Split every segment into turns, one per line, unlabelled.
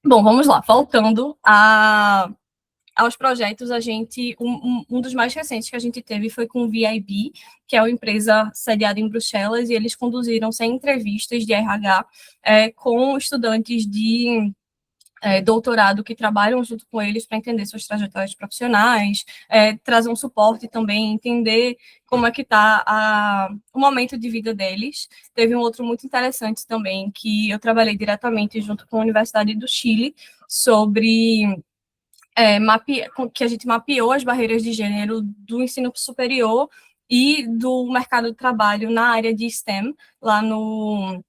Bom, vamos lá. Voltando aos projetos, a gente um dos mais recentes que a gente teve foi com o VIB, que é uma empresa sediada em Bruxelas, e eles conduziram 100 entrevistas de RH com estudantes de doutorado que trabalham junto com eles para entender suas trajetórias profissionais, trazer um suporte também, entender como é que está o momento de vida deles. Teve um outro muito interessante também, que eu trabalhei diretamente junto com a Universidade do Chile, sobre que a gente mapeou as barreiras de gênero do ensino superior e do mercado de trabalho na área de STEM, lá no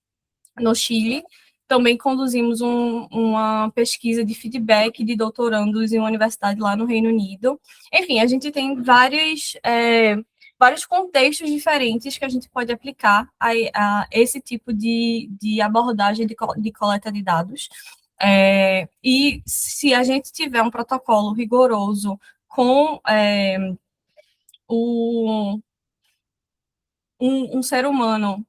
Chile. Também conduzimos uma pesquisa de feedback de doutorandos em uma universidade lá no Reino Unido. Enfim, a gente tem vários contextos diferentes que a gente pode aplicar a esse tipo de abordagem de coleta de dados. E se a gente tiver um protocolo rigoroso com um ser humano,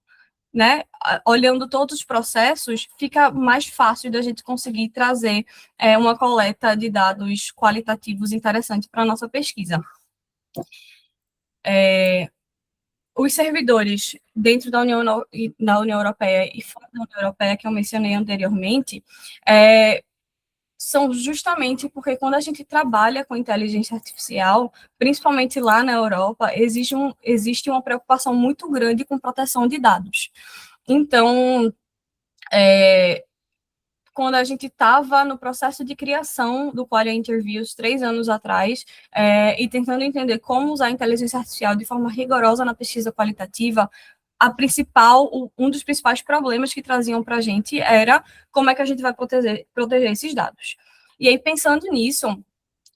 né, olhando todos os processos, fica mais fácil da gente conseguir trazer uma coleta de dados qualitativos interessante para a nossa pesquisa. Os servidores dentro da União Europeia e fora da União Europeia, que eu mencionei anteriormente, são justamente porque quando a gente trabalha com inteligência artificial, principalmente lá na Europa, existe uma preocupação muito grande com proteção de dados. Então, quando a gente estava no processo de criação do Qualia Interviews 3 anos atrás, e tentando entender como usar a inteligência artificial de forma rigorosa na pesquisa qualitativa, um dos principais problemas que traziam para a gente era como é que a gente vai proteger esses dados. E aí, pensando nisso,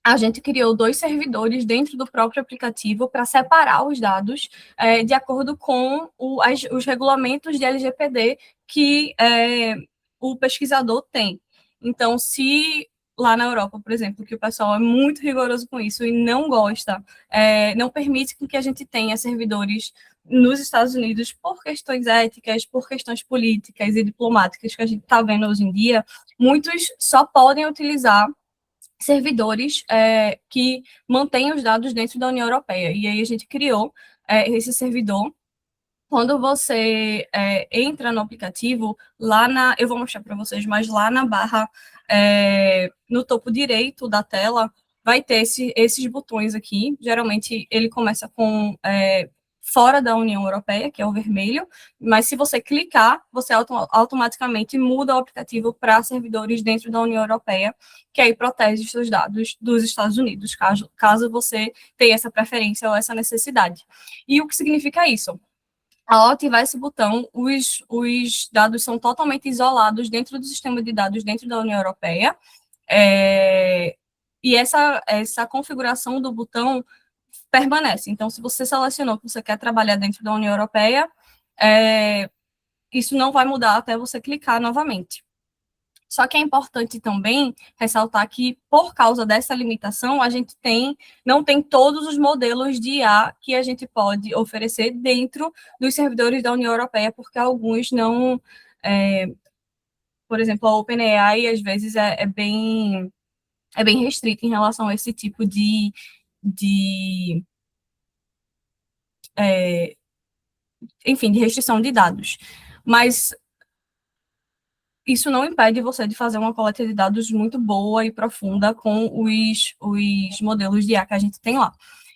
a gente criou 2 servidores dentro do próprio aplicativo para separar os dados de acordo com os regulamentos de LGPD que o pesquisador tem. Então, se lá na Europa, por exemplo, que o pessoal é muito rigoroso com isso e não gosta, não permite que a gente tenha servidores nos Estados Unidos por questões éticas, por questões políticas e diplomáticas que a gente está vendo hoje em dia, muitos só podem utilizar servidores que mantêm os dados dentro da União Europeia. E aí a gente criou esse servidor. Quando você entra no aplicativo, eu vou mostrar para vocês, mas lá na barra, no topo direito da tela, vai ter esses botões aqui. Geralmente ele começa com fora da União Europeia, que é o vermelho, mas se você clicar, você automaticamente muda o aplicativo para servidores dentro da União Europeia, que aí protege os seus dados dos Estados Unidos, caso você tenha essa preferência ou essa necessidade. E o que significa isso? Ao ativar esse botão, os dados são totalmente isolados dentro do sistema de dados dentro da União Europeia, e essa configuração do botão permanece. Então, se você selecionou que você quer trabalhar dentro da União Europeia, isso não vai mudar até você clicar novamente. Só que é importante também ressaltar que, por causa dessa limitação, a gente não tem todos os modelos de IA que a gente pode oferecer dentro dos servidores da União Europeia, porque alguns não... por exemplo, a OpenAI, às vezes, é bem restrita em relação a esse tipo enfim, de restrição de dados. Mas isso não impede você de fazer uma coleta de dados muito boa e profunda com os modelos de IA que a gente tem lá.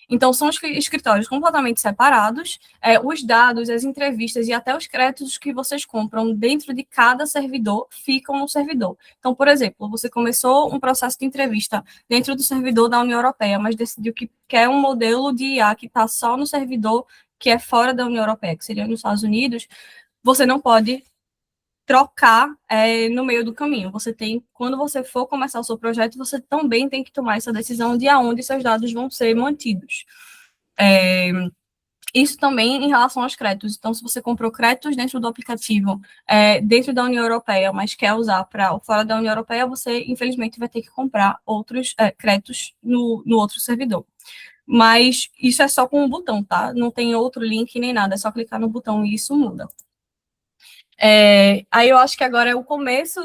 Então, são escritórios completamente separados, os dados, as entrevistas e até os créditos que vocês compram dentro de cada servidor ficam no servidor. Então, por exemplo, você começou um processo de entrevista dentro do servidor da União Europeia, mas decidiu que quer um modelo de IA que está só no servidor que é fora da União Europeia, que seria nos Estados Unidos, você não pode trocar no meio do caminho. Quando você for começar o seu projeto, você também tem que tomar essa decisão de aonde seus dados vão ser mantidos. Isso também em relação aos créditos. Então, se você comprou créditos dentro do aplicativo, dentro da União Europeia, mas quer usar para fora da União Europeia, você, infelizmente, vai ter que comprar outros créditos no outro servidor. Mas isso é só com um botão, tá? Não tem outro link nem nada, é só clicar no botão e isso muda. Aí eu acho que agora é o começo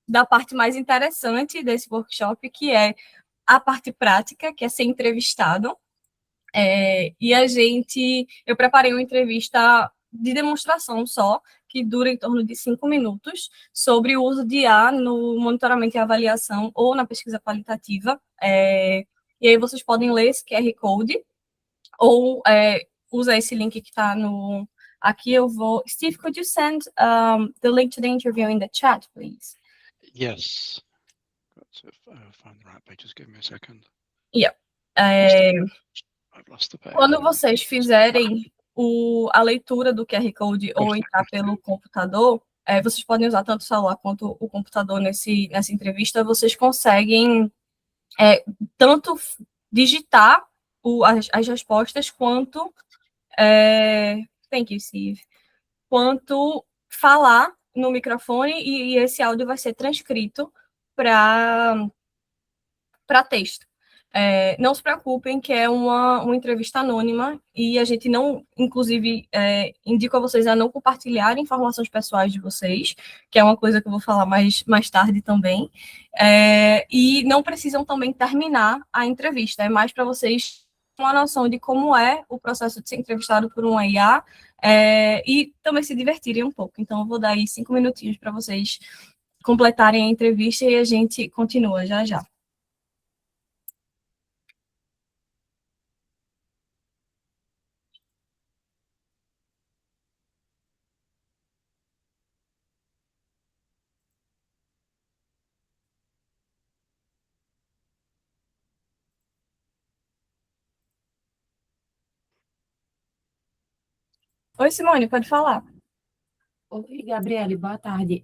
da parte mais interessante desse workshop, que é a parte prática, que é ser entrevistado. Eu preparei uma entrevista de demonstração só, que dura em torno de 5 minutos, sobre o uso de IA no monitoramento e avaliação ou na pesquisa qualitativa. E aí vocês podem ler esse QR Code ou usar esse link que está no... Aqui eu vou... Steve, could you send the link to the interview in the chat, please?
Yes. Let's find the right page. Just give me a second.
Yeah.
I've lost the page.
Quando vocês fizerem a leitura do QR Code ou entrar pelo computador, vocês podem usar tanto o celular quanto o computador nessa entrevista, vocês conseguem tanto digitar as respostas quanto thank you, Steve, quanto falar no microfone e esse áudio vai ser transcrito para texto. Não se preocupem que é uma entrevista anônima e a gente não, inclusive, indico a vocês a não compartilhar informações pessoais de vocês, que é uma coisa que eu vou falar mais tarde também, e não precisam também terminar a entrevista, é mais para vocês terem uma noção de como é o processo de ser entrevistado por um IA e também se divertirem um pouco. Então, eu vou dar aí 5 minutinhos para vocês completarem a entrevista e a gente continua já já. Oi, Simone, pode falar.
Oi, Gabriele, boa tarde.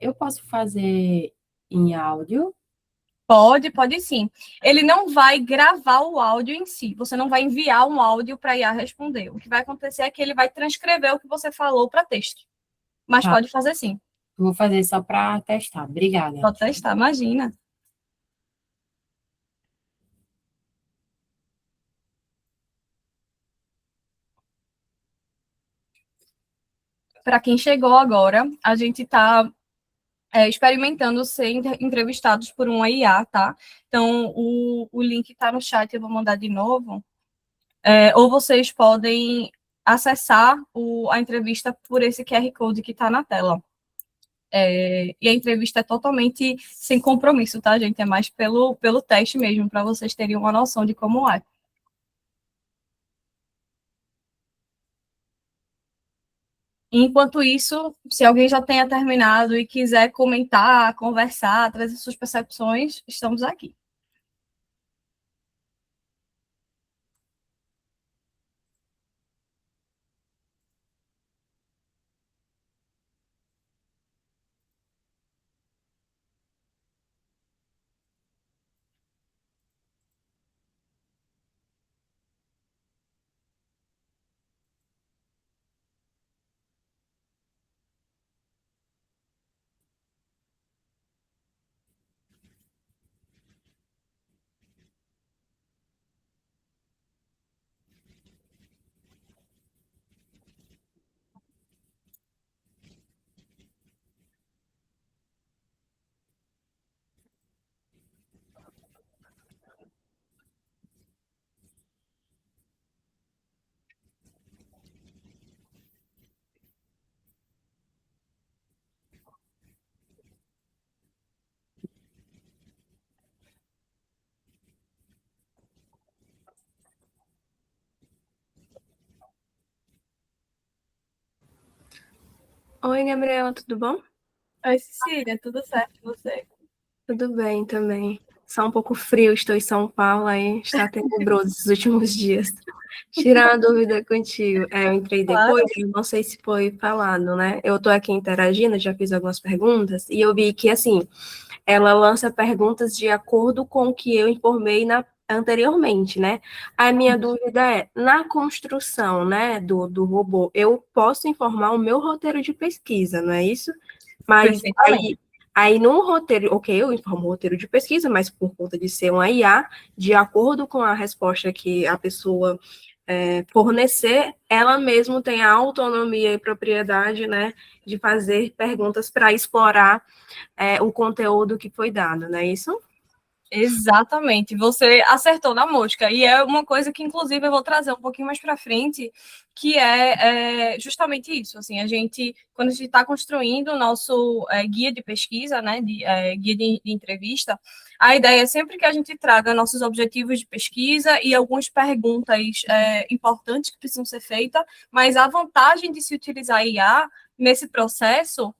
Eu posso fazer em áudio?
Pode sim. Ele não vai gravar o áudio em si, você não vai enviar um áudio para a IA responder. O que vai acontecer é que ele vai transcrever o que você falou para texto. Mas
Tá.
pode fazer sim.
Vou fazer só para testar. Obrigada.
Pode testar, imagina. Para quem chegou agora, a gente está experimentando ser entrevistados por uma IA, tá? Então, o link está no chat, eu vou mandar de novo. Ou vocês podem acessar a entrevista por esse QR Code que está na tela. E a entrevista é totalmente sem compromisso, tá, gente? É mais pelo teste mesmo, para vocês terem uma noção de como é. Enquanto isso, se alguém já tenha terminado e quiser comentar, conversar, trazer suas percepções, estamos aqui.
Oi, Gabriela, tudo bom?
Oi, Cecília, tudo certo com você?
Tudo bem também. Só um pouco frio, estou em São Paulo, aí está tenebroso esses últimos dias. Tirar uma dúvida contigo. Eu entrei depois,
Claro.
não sei se foi falado, né? Eu estou aqui interagindo, já fiz algumas perguntas, e eu vi que, assim, ela lança perguntas de acordo com o que eu informei anteriormente, né? A minha dúvida é, na construção, né, do robô, eu posso informar o meu roteiro de pesquisa, não é isso? Mas aí no roteiro, ok, eu informo o roteiro de pesquisa, mas por conta de ser uma IA, de acordo com a resposta que a pessoa fornecer, ela mesma tem a autonomia e propriedade, né, de fazer perguntas para explorar o conteúdo que foi dado, não é isso?
Exatamente, você acertou na mosca, e é uma coisa que, inclusive, eu vou trazer um pouquinho mais para frente, que é justamente isso, assim, quando a gente está construindo o nosso guia de pesquisa, né, guia de entrevista, a ideia é sempre que a gente traga nossos objetivos de pesquisa e algumas perguntas importantes que precisam ser feitas, mas a vantagem de se utilizar IA nesse processo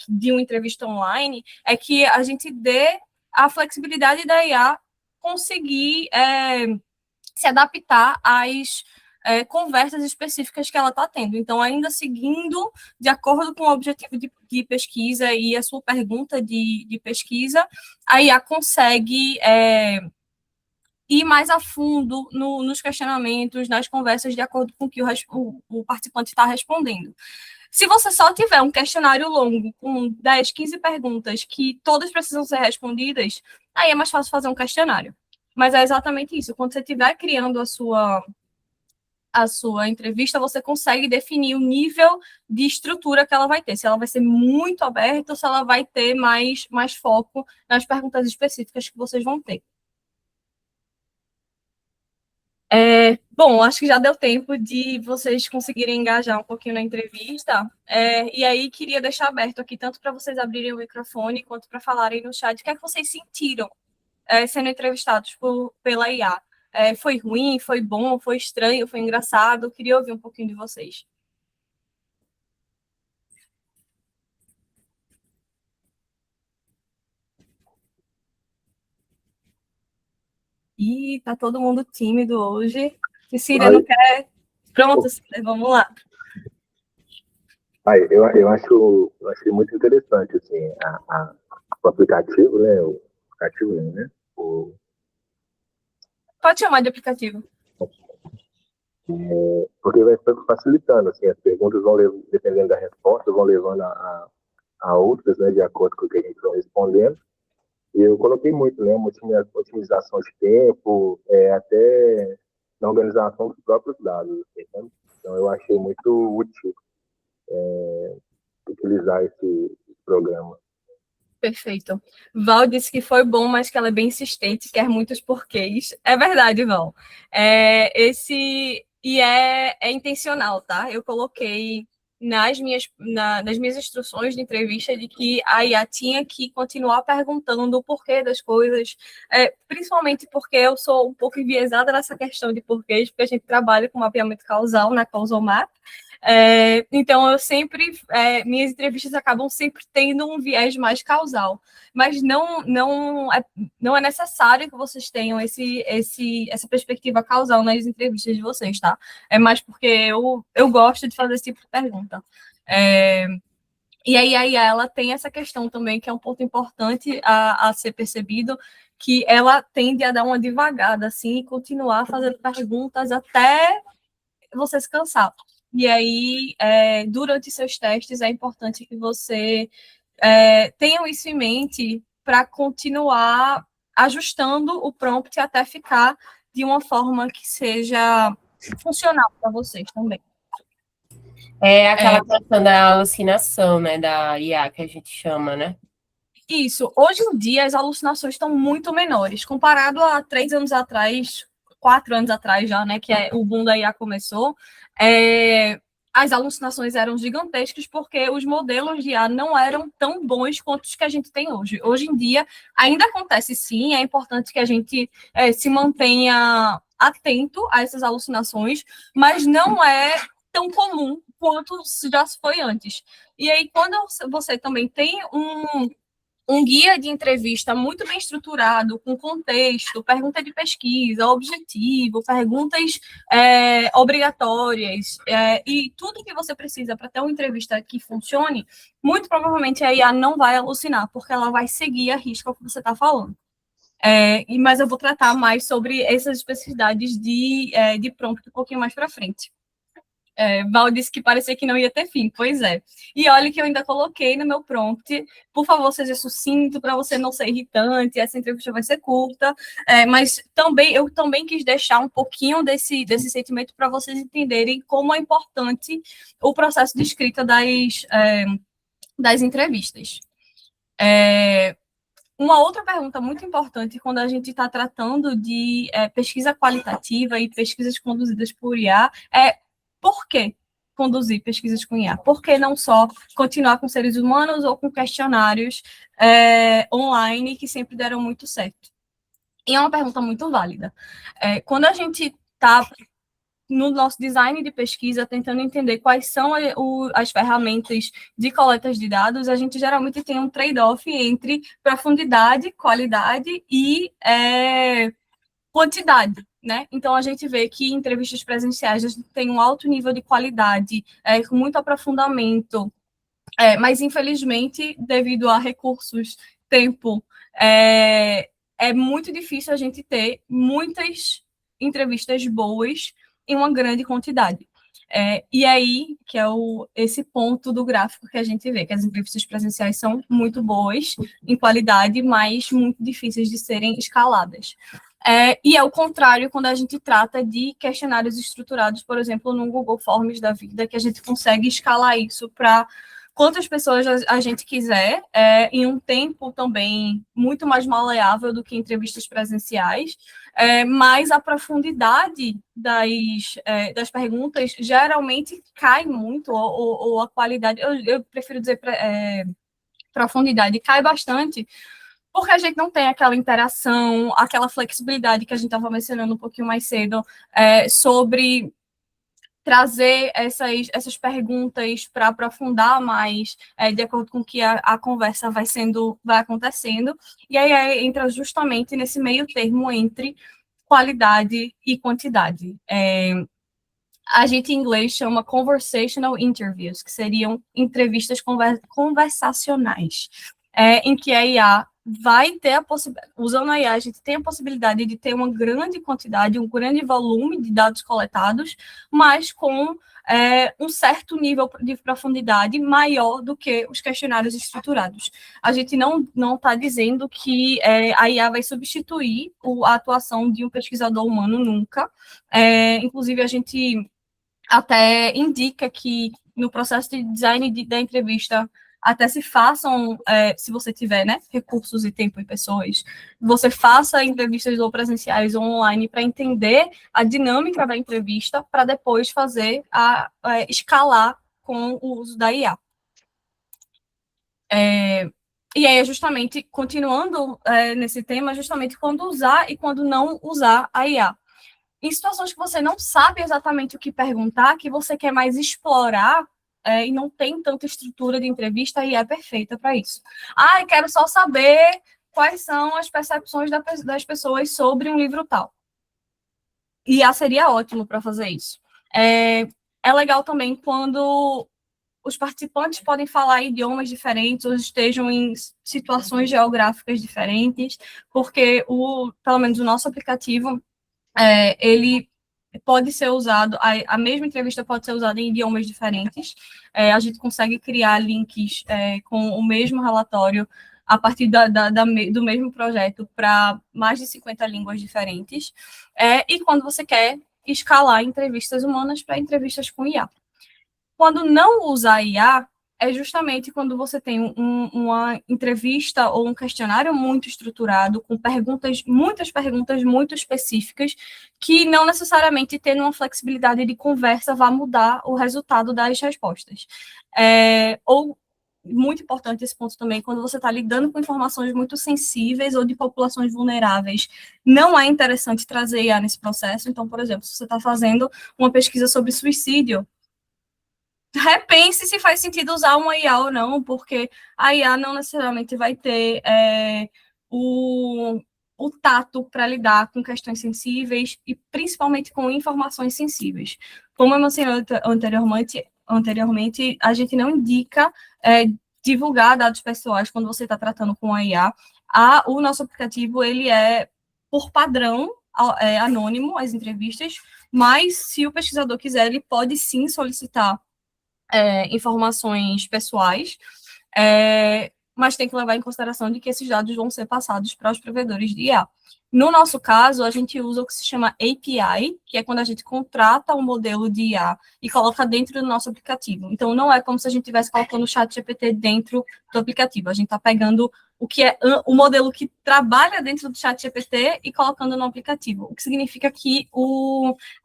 de uma entrevista online é que a gente dê a flexibilidade da IA conseguir se adaptar às conversas específicas que ela está tendo. Então, ainda seguindo de acordo com o objetivo de pesquisa e a sua pergunta de pesquisa, a IA consegue ir mais a fundo nos questionamentos, nas conversas, de acordo com o que o participante está respondendo. Se você só tiver um questionário longo, com 10, 15 perguntas, que todas precisam ser respondidas, aí é mais fácil fazer um questionário. Mas é exatamente isso. Quando você estiver criando a sua entrevista, você consegue definir o nível de estrutura que ela vai ter. Se ela vai ser muito aberta ou se ela vai ter mais foco nas perguntas específicas que vocês vão ter. Bom, acho que já deu tempo de vocês conseguirem engajar um pouquinho na entrevista, e aí queria deixar aberto aqui, tanto para vocês abrirem o microfone, quanto para falarem no chat, o que é que vocês sentiram sendo entrevistados pela IA? Foi ruim, foi bom, foi estranho, foi engraçado? Queria ouvir um pouquinho de vocês. Ih, tá todo mundo tímido hoje. Cecília não quer... Pronto, Cecília, vamos lá.
Eu achei muito interessante, assim, o aplicativo, né? O aplicativo, né?
Pode chamar de aplicativo.
Porque vai facilitando, assim, as perguntas vão, dependendo da resposta, vão levando a outras, né? De acordo com o que a gente vai respondendo. E eu coloquei muito, né? Uma otimização de tempo, até na organização dos próprios dados, assim, sabe? Então, eu achei muito útil utilizar esse programa.
Perfeito. Val disse que foi bom, mas que ela é bem insistente, quer muitos porquês. É verdade, Val. É intencional, tá? Eu coloquei nas minhas instruções de entrevista de que a IA tinha que continuar perguntando o porquê das coisas, principalmente porque eu sou um pouco enviesada nessa questão de porquês, porque a gente trabalha com mapeamento causal na Causal Map. Então, eu sempre, minhas entrevistas acabam sempre tendo um viés mais causal, mas não é necessário que vocês tenham essa perspectiva causal nas entrevistas de vocês, tá? É mais porque eu gosto de fazer esse tipo de pergunta. E aí a IA, ela tem essa questão também, que é um ponto importante a ser percebido, que ela tende a dar uma devagada, assim, e continuar fazendo perguntas até você se cansar. E aí, durante seus testes, é importante que você tenha isso em mente para continuar ajustando o prompt até ficar de uma forma que seja funcional para vocês também.
É aquela questão da alucinação, né, da IA, que a gente chama, né?
Isso. Hoje em dia, as alucinações estão muito menores, comparado a 3 anos atrás, 4 anos atrás já, né, que o boom da IA começou. As alucinações eram gigantescas porque os modelos de IA não eram tão bons quanto os que a gente tem hoje. Hoje em dia, ainda acontece sim, é importante que a gente se mantenha atento a essas alucinações, mas não é tão comum quanto já foi antes. E aí, quando você também tem um guia de entrevista muito bem estruturado, com contexto, pergunta de pesquisa, objetivo, perguntas obrigatórias, e tudo que você precisa para ter uma entrevista que funcione, muito provavelmente a IA não vai alucinar, porque ela vai seguir a risca o que você está falando. Mas eu vou tratar mais sobre essas especificidades de prompt um pouquinho mais para frente. Val disse que parecia que não ia ter fim, pois é. E olha que eu ainda coloquei no meu prompt, por favor, seja sucinto, para você não ser irritante, essa entrevista vai ser curta, mas eu também quis deixar um pouquinho desse sentimento para vocês entenderem como é importante o processo de escrita das entrevistas. Uma outra pergunta muito importante quando a gente está tratando de pesquisa qualitativa e pesquisas conduzidas por IA é por que conduzir pesquisas com IA? Por que não só continuar com seres humanos ou com questionários online que sempre deram muito certo? E é uma pergunta muito válida. Quando a gente está no nosso design de pesquisa, tentando entender quais são as ferramentas de coleta de dados, a gente geralmente tem um trade-off entre profundidade, qualidade e quantidade, né? Então, a gente vê que em entrevistas presenciais a gente tem um alto nível de qualidade, com muito aprofundamento, mas, infelizmente, devido a recursos, tempo, é muito difícil a gente ter muitas entrevistas boas em uma grande quantidade. E aí, que é esse ponto do gráfico que a gente vê, que as entrevistas presenciais são muito boas em qualidade, mas muito difíceis de serem escaladas. E é o contrário quando a gente trata de questionários estruturados, por exemplo, no Google Forms da vida, que a gente consegue escalar isso para quantas pessoas a gente quiser, em um tempo também muito mais maleável do que entrevistas presenciais, mas a profundidade das perguntas geralmente cai muito, ou a qualidade, eu prefiro dizer profundidade, cai bastante, porque a gente não tem aquela interação, aquela flexibilidade que a gente estava mencionando um pouquinho mais cedo, sobre trazer essas perguntas para aprofundar mais, de acordo com que a conversa vai acontecendo, e aí entra justamente nesse meio termo entre qualidade e quantidade. A gente em inglês chama conversational interviews, que seriam entrevistas conversacionais, em que a IA vai ter a possibilidade, usando a IA, a gente tem a possibilidade de ter uma grande quantidade, um grande volume de dados coletados, mas com um certo nível de profundidade maior do que os questionários estruturados. A gente não está dizendo que a IA vai substituir a atuação de um pesquisador humano nunca. Inclusive, a gente até indica que no processo de design da entrevista até se façam, se você tiver, né, recursos e tempo e pessoas, você faça entrevistas ou presenciais ou online para entender a dinâmica da entrevista, para depois fazer escalar com o uso da IA. E aí, justamente, continuando nesse tema, justamente quando usar e quando não usar a IA. Em situações que você não sabe exatamente o que perguntar, que você quer mais explorar, e não tem tanta estrutura de entrevista, e é perfeita para isso. Eu quero só saber quais são as percepções das pessoas sobre um livro tal. IA seria ótimo para fazer isso. É legal também quando os participantes podem falar idiomas diferentes ou estejam em situações geográficas diferentes, porque, pelo menos o nosso aplicativo, ele pode ser usado, a mesma entrevista pode ser usada em idiomas diferentes. A gente consegue criar links com o mesmo relatório a partir do mesmo projeto para mais de 50 línguas diferentes. E quando você quer escalar entrevistas humanas para entrevistas com IA. Quando não usar IA, é justamente quando você tem uma entrevista ou um questionário muito estruturado, com muitas perguntas muito específicas, que não necessariamente tendo uma flexibilidade de conversa vai mudar o resultado das respostas. Ou, muito importante esse ponto também, quando você está lidando com informações muito sensíveis ou de populações vulneráveis, não é interessante trazer IA nesse processo. Então, por exemplo, se você está fazendo uma pesquisa sobre suicídio, repense se faz sentido usar uma IA ou não, porque a IA não necessariamente vai ter o tato para lidar com questões sensíveis e principalmente com informações sensíveis. Como eu mencionei anteriormente, a gente não indica divulgar dados pessoais quando você está tratando com a IA. O nosso aplicativo, ele por padrão, anônimo as entrevistas, mas se o pesquisador quiser, ele pode sim solicitar informações pessoais, mas tem que levar em consideração de que esses dados vão ser passados para os provedores de IA. No nosso caso, a gente usa o que se chama API, que é quando a gente contrata um modelo de IA e coloca dentro do nosso aplicativo. Então, não é como se a gente estivesse colocando o ChatGPT dentro do aplicativo. A gente está pegando o que é o modelo que trabalha dentro do ChatGPT e colocando no aplicativo. O que significa que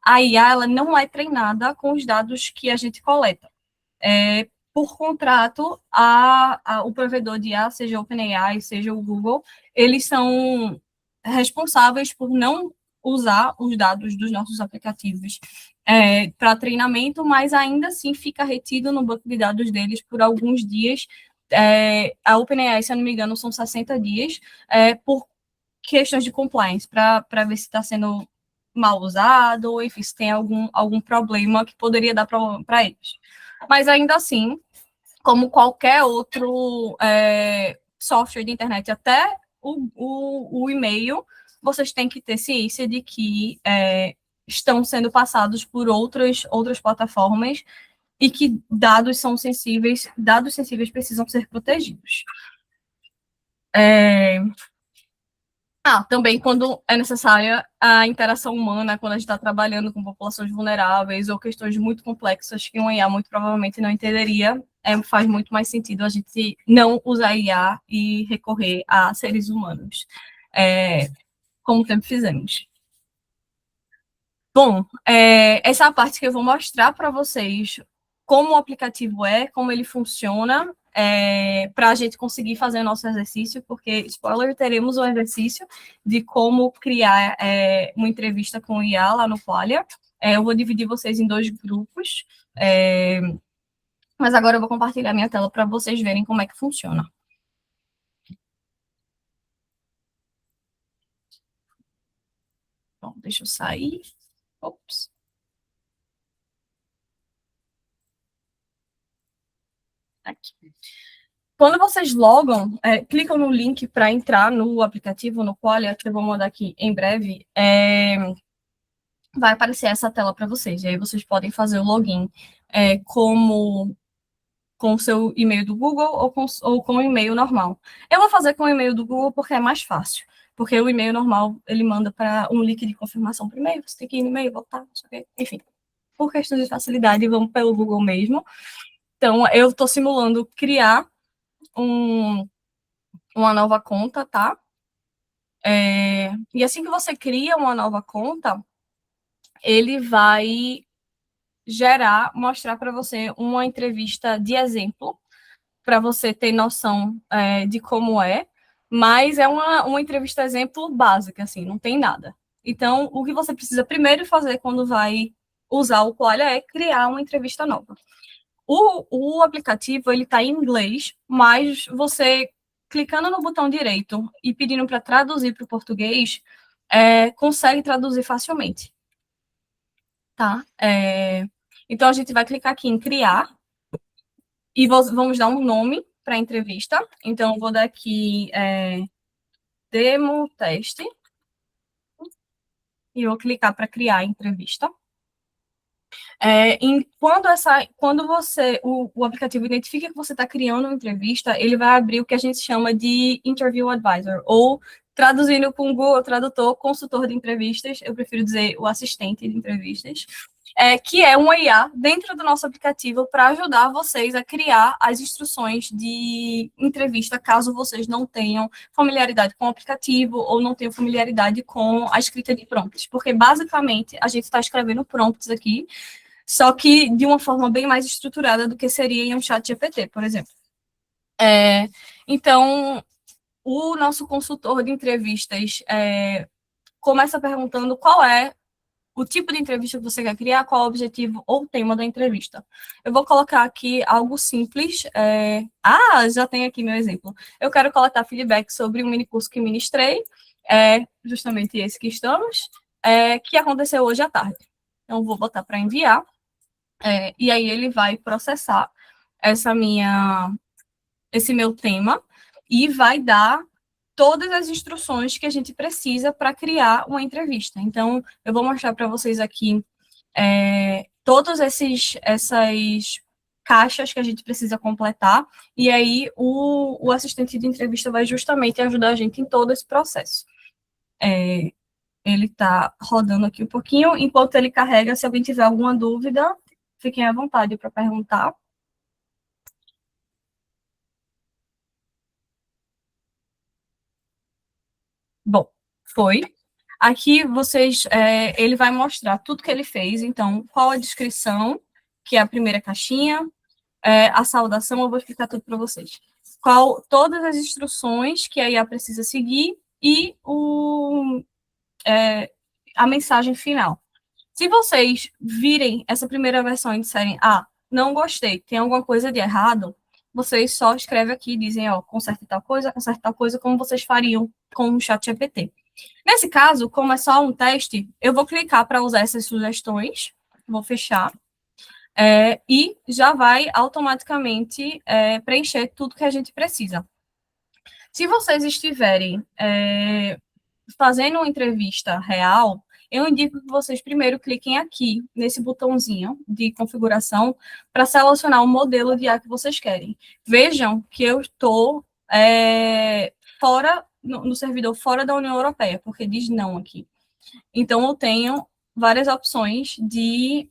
a IA ela não é treinada com os dados que a gente coleta. Por contrato, o provedor de IA, seja o OpenAI, seja o Google, eles são responsáveis por não usar os dados dos nossos aplicativos para treinamento, mas ainda assim fica retido no banco de dados deles por alguns dias. A OpenAI, se eu não me engano, são 60 dias, por questões de compliance, para ver se está sendo mal usado, ou enfim, se tem algum problema que poderia dar problema para eles. Mas ainda assim, como qualquer outro software de internet, até o e-mail, vocês têm que ter ciência de que estão sendo passados por outras plataformas e que dados sensíveis precisam ser protegidos. Também quando é necessária a interação humana, quando a gente está trabalhando com populações vulneráveis ou questões muito complexas que um IA muito provavelmente não entenderia, faz muito mais sentido a gente não usar IA e recorrer a seres humanos, como sempre fizemos. Bom, essa é a parte que eu vou mostrar para vocês como o aplicativo como ele funciona, para a gente conseguir fazer nosso exercício, porque, spoiler, teremos um exercício de como criar uma entrevista com o IA lá no Qualia. Eu vou dividir vocês em 2 grupos, mas agora eu vou compartilhar minha tela para vocês verem como é que funciona. Bom, deixa eu sair. Ops. Aqui. Quando vocês logam, clicam no link para entrar no aplicativo, no Qualia, que eu vou mandar aqui em breve, vai aparecer essa tela para vocês. E aí vocês podem fazer o login com o seu e-mail do Google ou com o e-mail normal. Eu vou fazer com o e-mail do Google porque é mais fácil. Porque o e-mail normal, ele manda para um link de confirmação primeiro, você tem que ir no e-mail, voltar, não sei o quê. Enfim, por questões de facilidade, vamos pelo Google mesmo. Então, eu estou simulando criar uma nova conta, tá? E assim que você cria uma nova conta, ele vai mostrar para você uma entrevista de exemplo, para você ter noção de como mas é uma entrevista exemplo básica, assim, não tem nada. Então, o que você precisa primeiro fazer quando vai usar o Qualia é criar uma entrevista nova. O aplicativo, ele está em inglês, mas você, clicando no botão direito e pedindo para traduzir para o português, consegue traduzir facilmente. Tá? Então, a gente vai clicar aqui em criar e vamos dar um nome para a entrevista. Então, eu vou dar aqui demo teste e vou clicar para criar a entrevista. Quando o aplicativo identifica que você está criando uma entrevista, ele vai abrir o que a gente chama de Interview Advisor, ou traduzindo com o Google Tradutor, consultor de entrevistas, eu prefiro dizer o assistente de entrevistas, que é uma IA dentro do nosso aplicativo para ajudar vocês a criar as instruções de entrevista, caso vocês não tenham familiaridade com o aplicativo ou não tenham familiaridade com a escrita de prompts, porque basicamente a gente está escrevendo prompts aqui, só que de uma forma bem mais estruturada do que seria em um chat GPT, por exemplo. Então, o nosso consultor de entrevistas começa perguntando qual é o tipo de entrevista que você quer criar, qual é o objetivo ou tema da entrevista. Eu vou colocar aqui algo simples. Já tem aqui meu exemplo. Eu quero coletar feedback sobre um minicurso que ministrei, justamente esse que estamos, que aconteceu hoje à tarde. Então, vou botar para enviar, e aí ele vai processar esse meu tema e vai dar todas as instruções que a gente precisa para criar uma entrevista. Então, eu vou mostrar para vocês aqui todas essas caixas que a gente precisa completar, e aí o assistente de entrevista vai justamente ajudar a gente em todo esse processo. Ele está rodando aqui um pouquinho, enquanto ele carrega, se alguém tiver alguma dúvida, fiquem à vontade para perguntar. Bom, foi. Aqui ele vai mostrar tudo que ele fez, então, qual a descrição, que é a primeira caixinha, a saudação, eu vou explicar tudo para vocês. Todas as instruções que a IA precisa seguir e a mensagem final. Se vocês virem essa primeira versão e disserem, não gostei, tem alguma coisa de errado, vocês só escrevem aqui e dizem, conserte tal coisa, como vocês fariam com o ChatGPT. Nesse caso, como é só um teste, eu vou clicar para usar essas sugestões, vou fechar, e já vai automaticamente preencher tudo que a gente precisa. Se vocês estiverem fazendo uma entrevista real, eu indico que vocês primeiro cliquem aqui, nesse botãozinho de configuração, para selecionar o modelo de IA que vocês querem. Vejam que eu estou no servidor fora da União Europeia, porque diz não aqui. Então, eu tenho várias opções de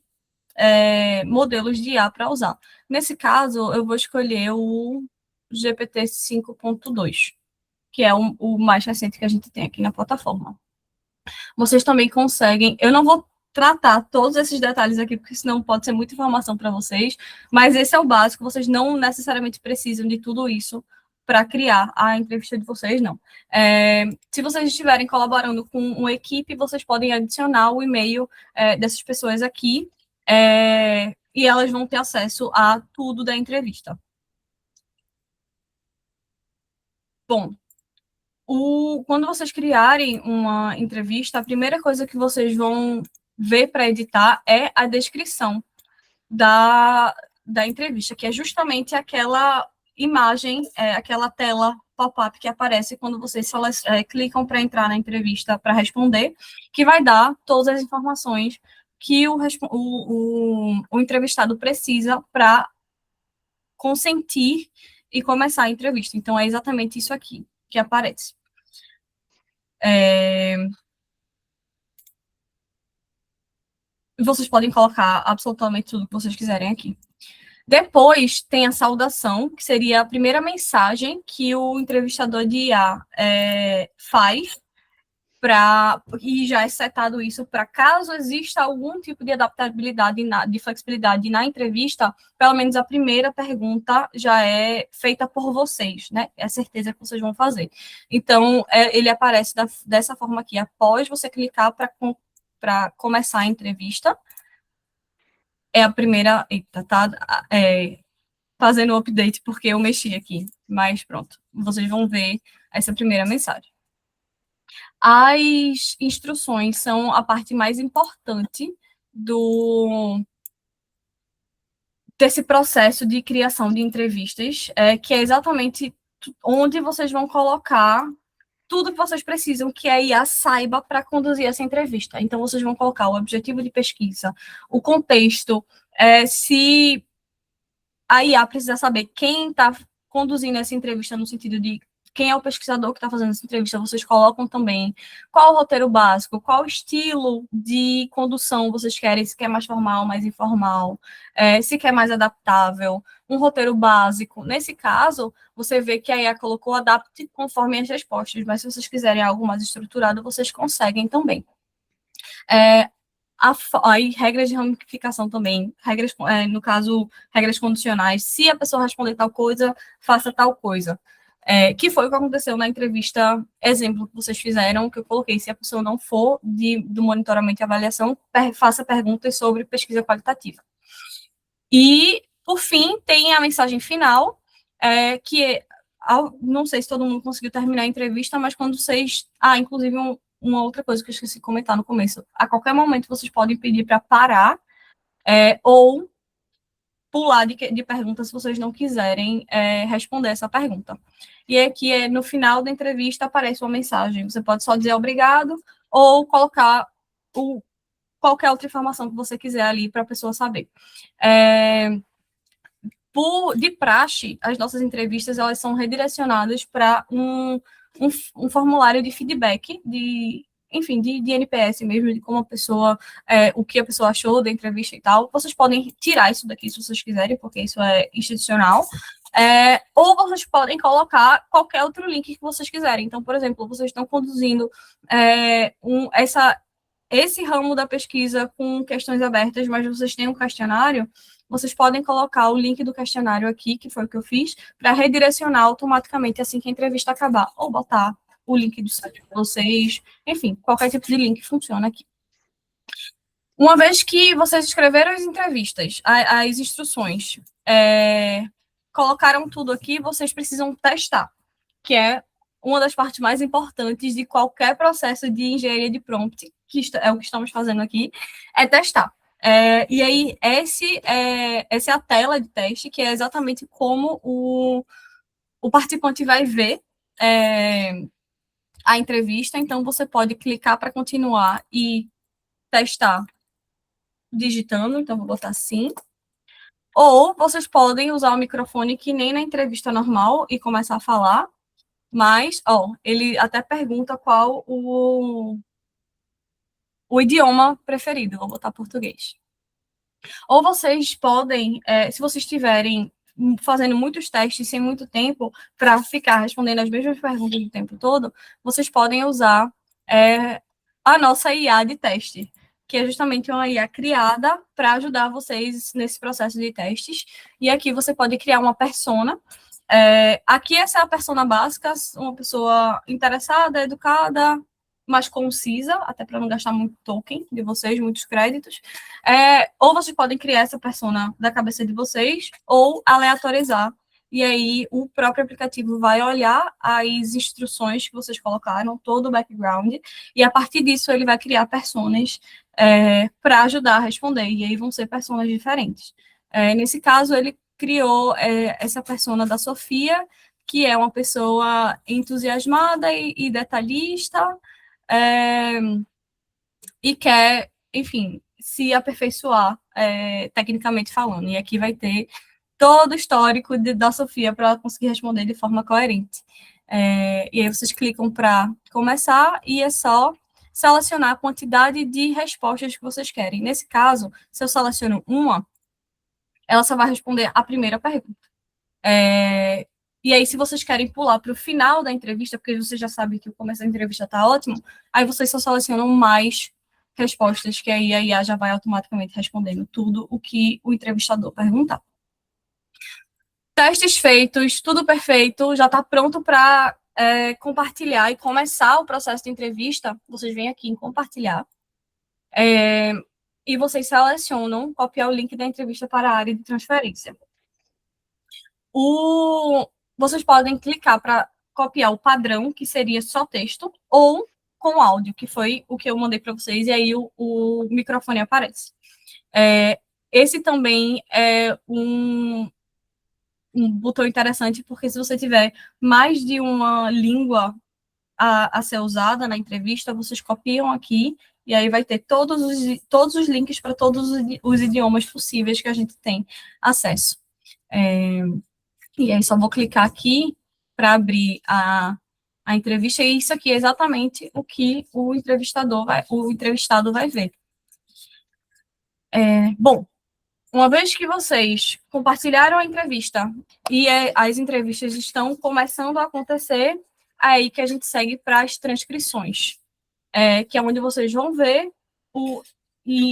modelos de IA para usar. Nesse caso, eu vou escolher o GPT 5.2, que é o mais recente que a gente tem aqui na plataforma. Vocês também conseguem... Eu não vou tratar todos esses detalhes aqui, porque senão pode ser muita informação para vocês, mas esse é o básico, vocês não necessariamente precisam de tudo isso para criar a entrevista de vocês, não. Se vocês estiverem colaborando com uma equipe, vocês podem adicionar o e-mail dessas pessoas aqui, e elas vão ter acesso a tudo da entrevista. Bom, quando vocês criarem uma entrevista, a primeira coisa que vocês vão ver para editar é a descrição da entrevista, que é justamente aquela imagem, aquela tela pop-up que aparece quando vocês clicam para entrar na entrevista para responder, que vai dar todas as informações que o entrevistado precisa para consentir e começar a entrevista. Então, é exatamente isso aqui que aparece. Vocês podem colocar absolutamente tudo que vocês quiserem aqui. Depois tem a saudação, que seria a primeira mensagem que o entrevistador de IA faz, e já é setado isso para caso exista algum tipo de adaptabilidade, de flexibilidade na entrevista, pelo menos a primeira pergunta já é feita por vocês, né? É a certeza que vocês vão fazer. Então, ele aparece dessa forma aqui, após você clicar para começar a entrevista. É a primeira... Eita, tá fazendo o update porque eu mexi aqui, mas pronto. Vocês vão ver essa primeira mensagem. As instruções são a parte mais importante desse processo de criação de entrevistas, que é exatamente onde vocês vão colocar tudo que vocês precisam que a IA saiba para conduzir essa entrevista. Então, vocês vão colocar o objetivo de pesquisa, o contexto, se a IA precisa saber quem está conduzindo essa entrevista, no sentido de quem é o pesquisador que está fazendo essa entrevista, vocês colocam também qual o roteiro básico, qual o estilo de condução vocês querem, se quer mais formal, mais informal, se quer mais adaptável, um roteiro básico. Nesse caso, você vê que a IA colocou adapte conforme as respostas, mas se vocês quiserem algo mais estruturado, vocês conseguem também. Aí, regras de ramificação também, no caso, regras condicionais, se a pessoa responder tal coisa, faça tal coisa. Que foi o que aconteceu na entrevista exemplo que vocês fizeram, que eu coloquei, se a pessoa não for do monitoramento e avaliação, faça perguntas sobre pesquisa qualitativa. E, por fim, tem a mensagem final, que não sei se todo mundo conseguiu terminar a entrevista, mas quando vocês... inclusive, uma outra coisa que eu esqueci de comentar no começo, a qualquer momento vocês podem pedir para parar, ou pular de perguntas se vocês não quiserem responder essa pergunta. E aqui, no final da entrevista, aparece uma mensagem. Você pode só dizer obrigado ou colocar qualquer outra informação que você quiser ali para a pessoa saber. De praxe, as nossas entrevistas elas são redirecionadas para um formulário de feedback, de NPS mesmo, de como a pessoa, o que a pessoa achou da entrevista e tal. Vocês podem tirar isso daqui se vocês quiserem, porque isso é institucional. Ou vocês podem colocar qualquer outro link que vocês quiserem. Então, por exemplo, vocês estão conduzindo esse ramo da pesquisa com questões abertas, mas vocês têm um questionário, vocês podem colocar o link do questionário aqui, que foi o que eu fiz, para redirecionar automaticamente assim que a entrevista acabar, ou botar o link do site de vocês, enfim, qualquer tipo de link funciona aqui. Uma vez que vocês escreveram as entrevistas, as instruções, colocaram tudo aqui, vocês precisam testar, que é uma das partes mais importantes de qualquer processo de engenharia de prompt, que é o que estamos fazendo aqui, é testar. E aí, essa é a tela de teste, que é exatamente como o participante vai ver a entrevista. Então, você pode clicar para continuar e testar digitando. Então, vou botar assim. Ou vocês podem usar o microfone que nem na entrevista normal e começar a falar. Mas, ele até pergunta qual o idioma preferido. Vou botar português. Ou vocês podem, se vocês estiverem fazendo muitos testes sem muito tempo para ficar respondendo as mesmas perguntas o tempo todo, vocês podem usar a nossa IA de teste, que é justamente uma IA criada para ajudar vocês nesse processo de testes. E aqui você pode criar uma persona. Aqui essa é a persona básica, uma pessoa interessada, educada, mais concisa, até para não gastar muito token de vocês, muitos créditos. Ou vocês podem criar essa persona da cabeça de vocês, ou aleatorizar. E aí o próprio aplicativo vai olhar as instruções que vocês colocaram, todo o background, e a partir disso ele vai criar personas para ajudar a responder. E aí vão ser personas diferentes. Nesse caso, ele criou essa persona da Sofia, que é uma pessoa entusiasmada e detalhista, e quer, enfim, se aperfeiçoar tecnicamente falando. E aqui vai ter todo o histórico da Sofia para ela conseguir responder de forma coerente. E aí vocês clicam para começar e é só selecionar a quantidade de respostas que vocês querem. Nesse caso, se eu seleciono uma, ela só vai responder a primeira pergunta. E aí, se vocês querem pular para o final da entrevista, porque vocês já sabem que o começo da entrevista está ótimo, aí vocês só selecionam mais respostas, que aí a IA já vai automaticamente respondendo tudo o que o entrevistador perguntar. Testes feitos, tudo perfeito, já está pronto para compartilhar e começar o processo de entrevista. Vocês vêm aqui em compartilhar. E vocês selecionam copiar o link da entrevista para a área de transferência. Vocês podem clicar para copiar o padrão, que seria só texto, ou com áudio, que foi o que eu mandei para vocês, e aí o microfone aparece. Esse também é um botão interessante, porque se você tiver mais de uma língua a ser usada na entrevista, vocês copiam aqui, e aí vai ter todos os links para todos os idiomas possíveis que a gente tem acesso. E aí só vou clicar aqui para abrir a entrevista, e isso aqui é exatamente o que o entrevistado vai ver. Bom, uma vez que vocês compartilharam a entrevista e as entrevistas estão começando a acontecer, aí que a gente segue para as transcrições, que é onde vocês vão ver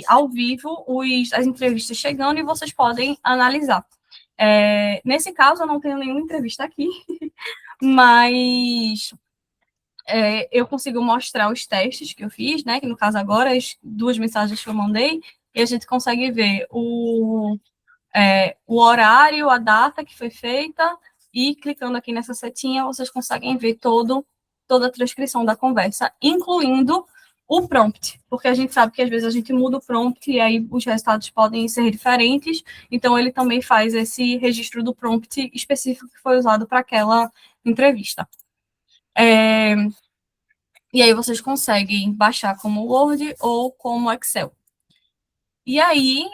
ao vivo as entrevistas chegando e vocês podem analisar. Nesse caso, eu não tenho nenhuma entrevista aqui, mas eu consigo mostrar os testes que eu fiz, né? Que no caso agora, as 2 mensagens que eu mandei, e a gente consegue ver o horário, a data que foi feita, e clicando aqui nessa setinha, vocês conseguem ver toda a transcrição da conversa, incluindo o prompt, porque a gente sabe que às vezes a gente muda o prompt e aí os resultados podem ser diferentes, então ele também faz esse registro do prompt específico que foi usado para aquela entrevista. E aí vocês conseguem baixar como Word ou como Excel. E aí,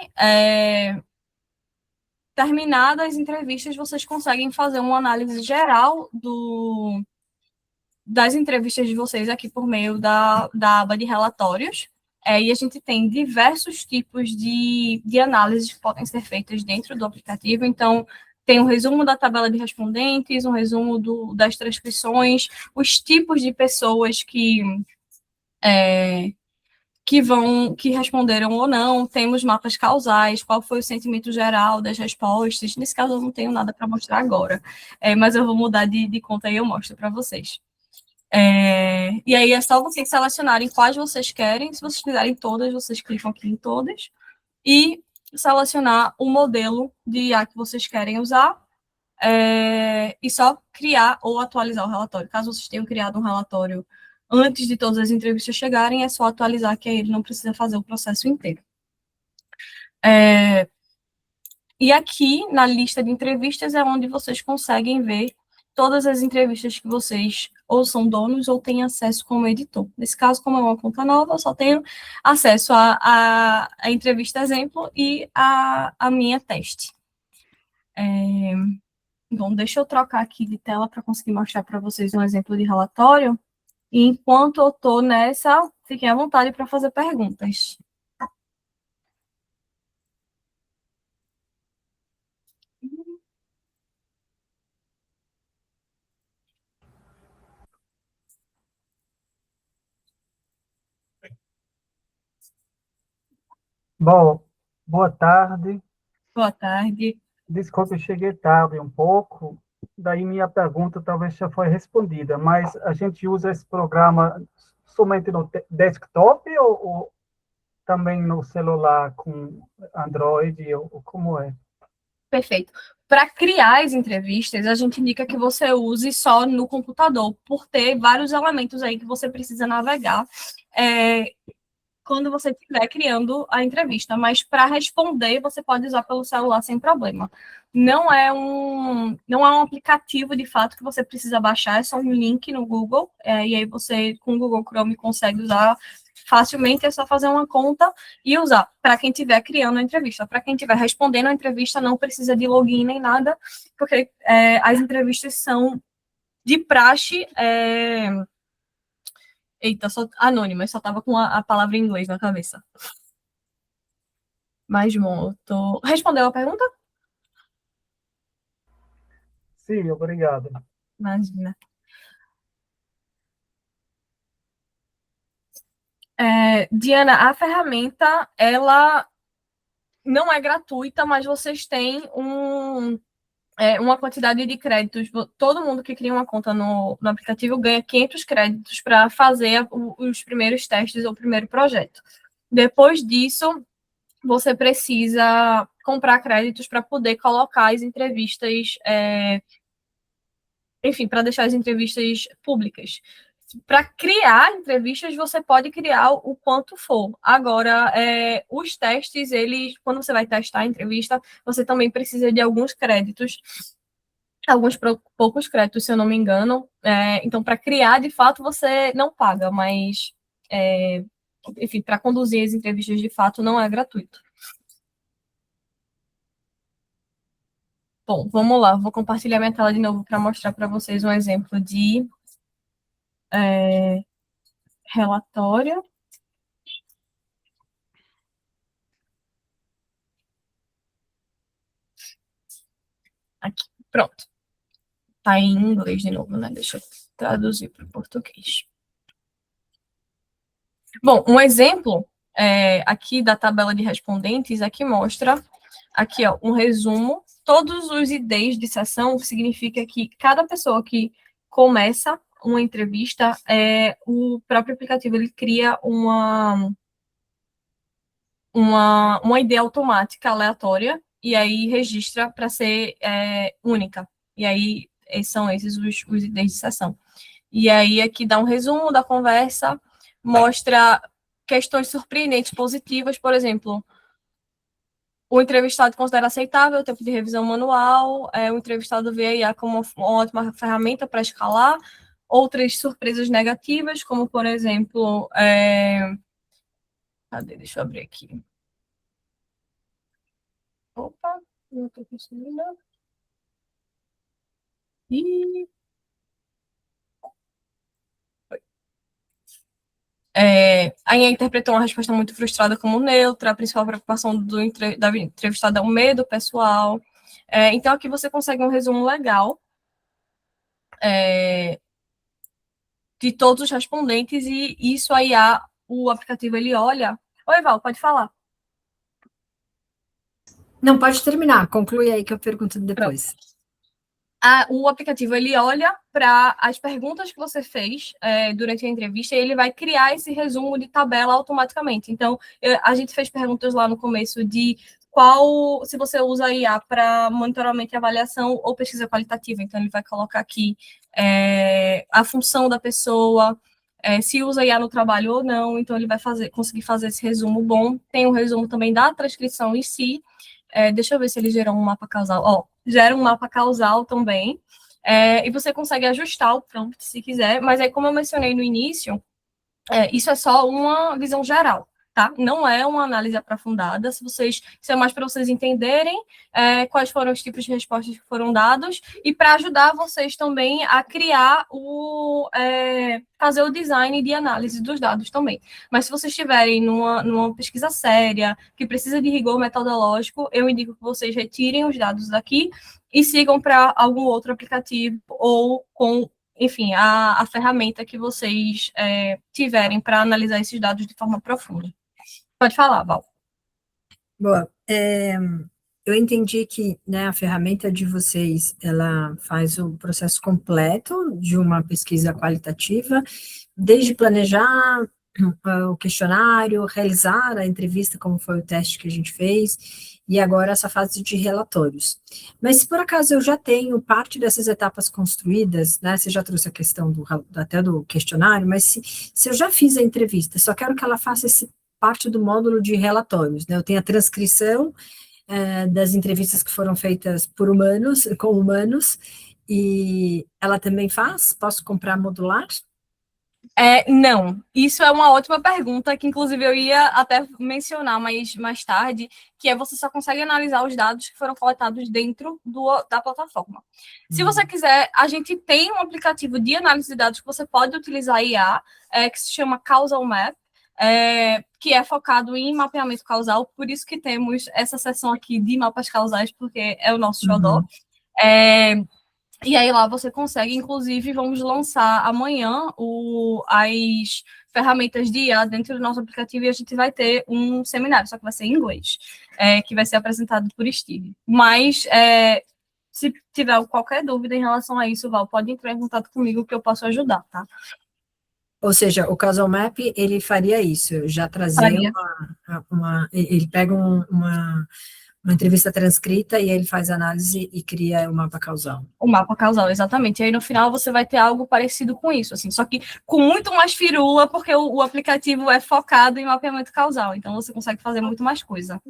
terminadas as entrevistas, vocês conseguem fazer uma análise geral das entrevistas de vocês aqui por meio da aba de relatórios. E a gente tem diversos tipos de análises que podem ser feitas dentro do aplicativo. Então, tem um resumo da tabela de respondentes, um resumo das transcrições, os tipos de pessoas que responderam ou não, temos mapas causais, qual foi o sentimento geral das respostas. Nesse caso, eu não tenho nada para mostrar agora, mas eu vou mudar de conta e eu mostro para vocês. E aí é só vocês selecionarem quais vocês querem. Se vocês quiserem todas, vocês clicam aqui em todas e selecionar o modelo de IA que vocês querem usar e só criar ou atualizar o relatório. Caso vocês tenham criado um relatório antes de todas as entrevistas chegarem, é só atualizar, que aí ele não precisa fazer o processo inteiro. E aqui, na lista de entrevistas, é onde vocês conseguem ver todas as entrevistas que vocês ou são donos ou têm acesso como editor. Nesse caso, como é uma conta nova, eu só tenho acesso à entrevista exemplo e à minha teste. Bom, deixa eu trocar aqui de tela para conseguir mostrar para vocês um exemplo de relatório. E enquanto eu estou nessa, fiquem à vontade para fazer perguntas.
Bom, boa tarde.
Boa tarde.
Desculpe, eu cheguei tarde um pouco, daí minha pergunta talvez já foi respondida, mas a gente usa esse programa somente no desktop ou também no celular com Android, ou como é?
Perfeito. Para criar as entrevistas, a gente indica que você use só no computador, por ter vários elementos aí que você precisa navegar quando você estiver criando a entrevista. Mas para responder, você pode usar pelo celular sem problema. Não é um aplicativo, de fato, que você precisa baixar, é só um link no Google, e aí você, com o Google Chrome, consegue usar facilmente, é só fazer uma conta e usar, para quem estiver criando a entrevista. Para quem estiver respondendo a entrevista, não precisa de login nem nada, porque as entrevistas são de praxe só anônimas, só estava com a palavra em inglês na cabeça. Mas, bom, Respondeu a pergunta?
Sim, obrigado.
Imagina. Diana, a ferramenta, ela não é gratuita, mas vocês têm uma quantidade de créditos. Todo mundo que cria uma conta no aplicativo ganha 500 créditos para fazer os primeiros testes ou o primeiro projeto. Depois disso, você precisa comprar créditos para poder colocar as entrevistas, enfim, para deixar as entrevistas públicas. Para criar entrevistas, você pode criar o quanto for. Agora, os testes, quando você vai testar a entrevista, você também precisa de alguns créditos, alguns poucos créditos, se eu não me engano. Então, para criar, de fato, você não paga, mas, enfim, para conduzir as entrevistas, de fato, não é gratuito. Bom, vamos lá, vou compartilhar minha tela de novo para mostrar para vocês um exemplo de relatório. Aqui, pronto. Está em inglês de novo, né? Deixa eu traduzir para o português. Bom, um exemplo aqui da tabela de respondentes, aqui mostra aqui, ó, um resumo. Todos os IDs de sessão significa que cada pessoa que começa uma entrevista, o próprio aplicativo ele cria uma ID automática aleatória e aí registra para ser única. E aí são esses os IDs de sessão. E aí aqui dá um resumo da conversa, mostra questões surpreendentes positivas, por exemplo, o entrevistado considera aceitável o tempo de revisão manual, o entrevistado vê a IA como uma ótima ferramenta para escalar. Outras surpresas negativas, como, por exemplo, cadê? Deixa eu abrir aqui. Opa, não estou conseguindo. E... a IA interpretou uma resposta muito frustrada como neutra, a principal preocupação da entrevistada é o medo pessoal. Então, aqui você consegue um resumo legal de todos os respondentes, e isso a IA, o aplicativo, ele olha... Oi, Val, pode falar.
Não, pode terminar, conclui aí que eu pergunto depois.
O aplicativo, ele olha para as perguntas que você fez durante a entrevista e ele vai criar esse resumo de tabela automaticamente. Então, a gente fez perguntas lá no começo de se você usa a IA para monitoramento e avaliação ou pesquisa qualitativa. Então, ele vai colocar aqui a função da pessoa, se usa IA no trabalho ou não. Então, ele vai conseguir fazer esse resumo bom. Tem um resumo também da transcrição em si. Deixa eu ver se ele gerou um mapa causal. Gera um mapa causal também. E você consegue ajustar o prompt se quiser, mas aí, como eu mencionei no início, isso é só uma visão geral, tá? Não é uma análise aprofundada. Isso é mais para vocês entenderem quais foram os tipos de respostas que foram dados e para ajudar vocês também a criar fazer o design de análise dos dados também. Mas se vocês estiverem numa pesquisa séria, que precisa de rigor metodológico, eu indico que vocês retirem os dados daqui e sigam para algum outro aplicativo ou com, enfim, a ferramenta que vocês tiverem para analisar esses dados de forma profunda. Pode falar, Val.
Boa. Eu entendi que, né, a ferramenta de vocês, ela faz o processo completo de uma pesquisa qualitativa, desde planejar o questionário, realizar a entrevista, como foi o teste que a gente fez, e agora essa fase de relatórios. Mas se por acaso eu já tenho parte dessas etapas construídas, né, você já trouxe a questão até do questionário, mas se eu já fiz a entrevista, só quero que ela faça parte do módulo de relatórios, né, eu tenho a transcrição das entrevistas que foram feitas com humanos, e ela também faz? Posso comprar modular?
Não, isso é uma ótima pergunta, que inclusive eu ia até mencionar mais tarde, que você só consegue analisar os dados que foram coletados dentro da plataforma. Se você quiser, a gente tem um aplicativo de análise de dados que você pode utilizar IA, que se chama Causal Map, que é focado em mapeamento causal, por isso que temos essa seção aqui de mapas causais, porque é o nosso xodó. E aí lá você consegue, inclusive, vamos lançar amanhã as ferramentas de IA dentro do nosso aplicativo, e a gente vai ter um seminário, só que vai ser em inglês, que vai ser apresentado por Steve. Mas, se tiver qualquer dúvida em relação a isso, Val, pode entrar em contato comigo que eu posso ajudar, tá?
Ou seja, o Causal Map, ele faria isso, já trazer ele pega uma entrevista transcrita e ele faz análise e cria o mapa causal.
O mapa causal, exatamente. E aí, no final, você vai ter algo parecido com isso, assim, só que com muito mais firula, porque o aplicativo é focado em mapeamento causal, então você consegue fazer muito mais coisa.